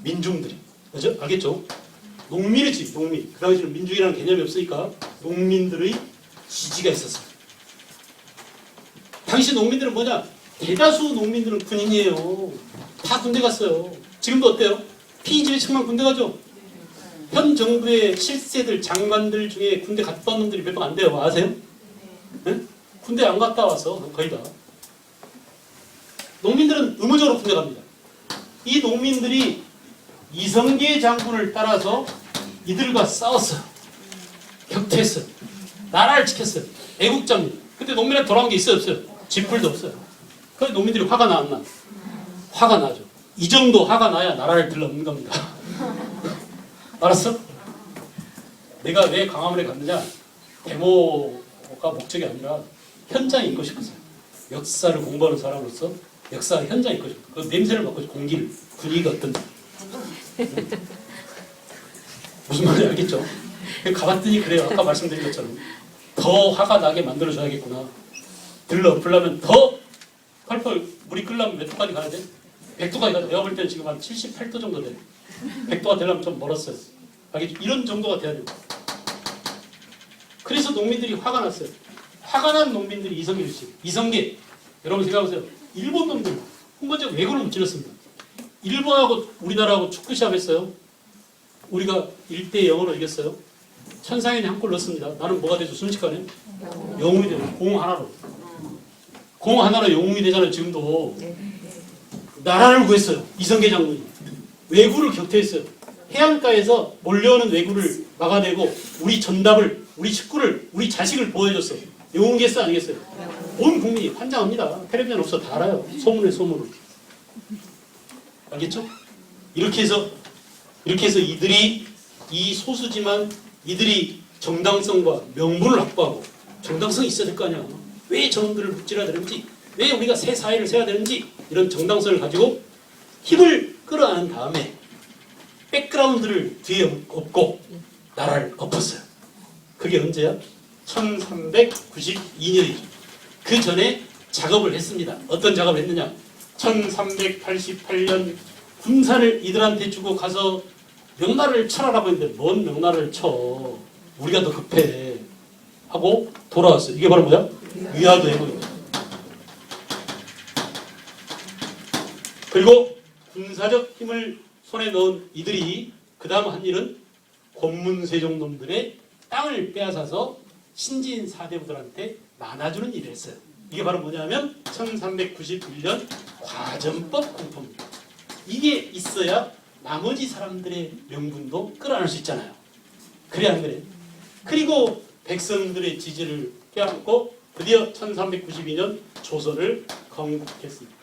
민중들이. 그죠? 알겠죠? 농민의 지지, 농민. 그 당시에는 민중이라는 개념이 없으니까 농민들의 지지가 있었어요. 당시 농민들은 뭐냐? 대다수 농민들은 군인이에요. 다 군대 갔어요. 지금도 어때요? 피지배층만 군대 가죠? 현 정부의 실세들, 장관들 중에 군대 갔다 온 놈들이 몇 명 안 돼요. 아세요? 네? 군대 안 갔다 와서 거의 다. 농민들은 의무적으로 군대 갑니다. 이 농민들이 이성계 장군을 따라서 이들과 싸웠어요. 격퇴했어요. 나라를 지켰어요. 애국자입니다. 근데 농민한테 돌아온 게 있어요? 없어요? 지풀도 없어요. 그래서 농민들이 화가 나 안 나? 화가 나죠. 이 정도 화가 나야 나라를 들러먹는 겁니다. 알았어? 내가 왜 광화문에 갔느냐? 데모가 목적이 아니라 현장에 있고 싶었어요. 역사를 공부하는 사람으로서 역사 현장에 있고 싶어요. 그 냄새를 맡고 공기를, 분위기가 어떤지. 무슨 말인지 알겠죠? 가봤더니 그래요. 아까 말씀드린 것처럼 더 화가 나게 만들어줘야겠구나. 들러 엎으려면 더 펄펄 물이 끓려면 몇 도까지 가야 돼? 100도까지 가야 돼. 내가 볼 때는 지금 한 78도 정도 돼. 100도가 되려면 좀 멀었어요. 알겠죠? 이런 정도가 돼야 돼요. 그래서 농민들이 화가 났어요. 화가 난 농민들이 이성계. 여러분 생각해보세요. 일본 놈들 홍건적 왜그를 무찔렀습니다. 일본하고 우리나라하고 축구 시합했어요. 우리가 1대0으로 이겼어요. 천상현이 한 골 넣었습니다. 나는 뭐가 되죠? 순식간에 영웅이 되죠. 공 하나로 영웅이 되잖아요. 지금도 나라를 구했어요. 이성계 장군이 왜구를 격퇴했어요. 해안가에서 몰려오는 왜구를 막아내고 우리 전답을, 우리 식구를, 우리 자식을 보호해줬어요. 영웅겠어 아니겠어요? 온 국민이 환장합니다. 텔레비전 없어 다 알아요. 소문에 소문을. 알겠죠? 이렇게 해서 이들이 이 소수지만 이들이 정당성과 명분을 확보하고 정당성이 있어야 될 거 아니야. 왜 저놈들을 묵질해야 되는지, 왜 우리가 새 사회를 세워야 되는지 이런 정당성을 가지고 힘을 끌어안은 다음에 백그라운드를 뒤에 엎고 나라를 엎었어요. 그게 언제야? 1392년이죠. 그 전에 작업을 했습니다. 어떤 작업을 했느냐? 1388년 군산을 이들한테 주고 가서 명나라를 쳐라라고 했는데 뭔 명나라를 쳐? 우리가 더 급해. 하고 돌아왔어요. 이게 바로 뭐야? 위화도 해보입니다. 그리고 군사적 힘을 손에 넣은 이들이 그 다음 한 일은 권문세종놈들의 땅을 빼앗아서 신진 사대부들한테 나눠주는 일을 했어요. 이게 바로 뭐냐면 1391년 과전법 공포입니다. 이게 있어야 나머지 사람들의 명분도 끌어안을 수 있잖아요. 그래 안 그래? 그리고 백성들의 지지를 껴안고 드디어 1392년 조선을 건국했습니다.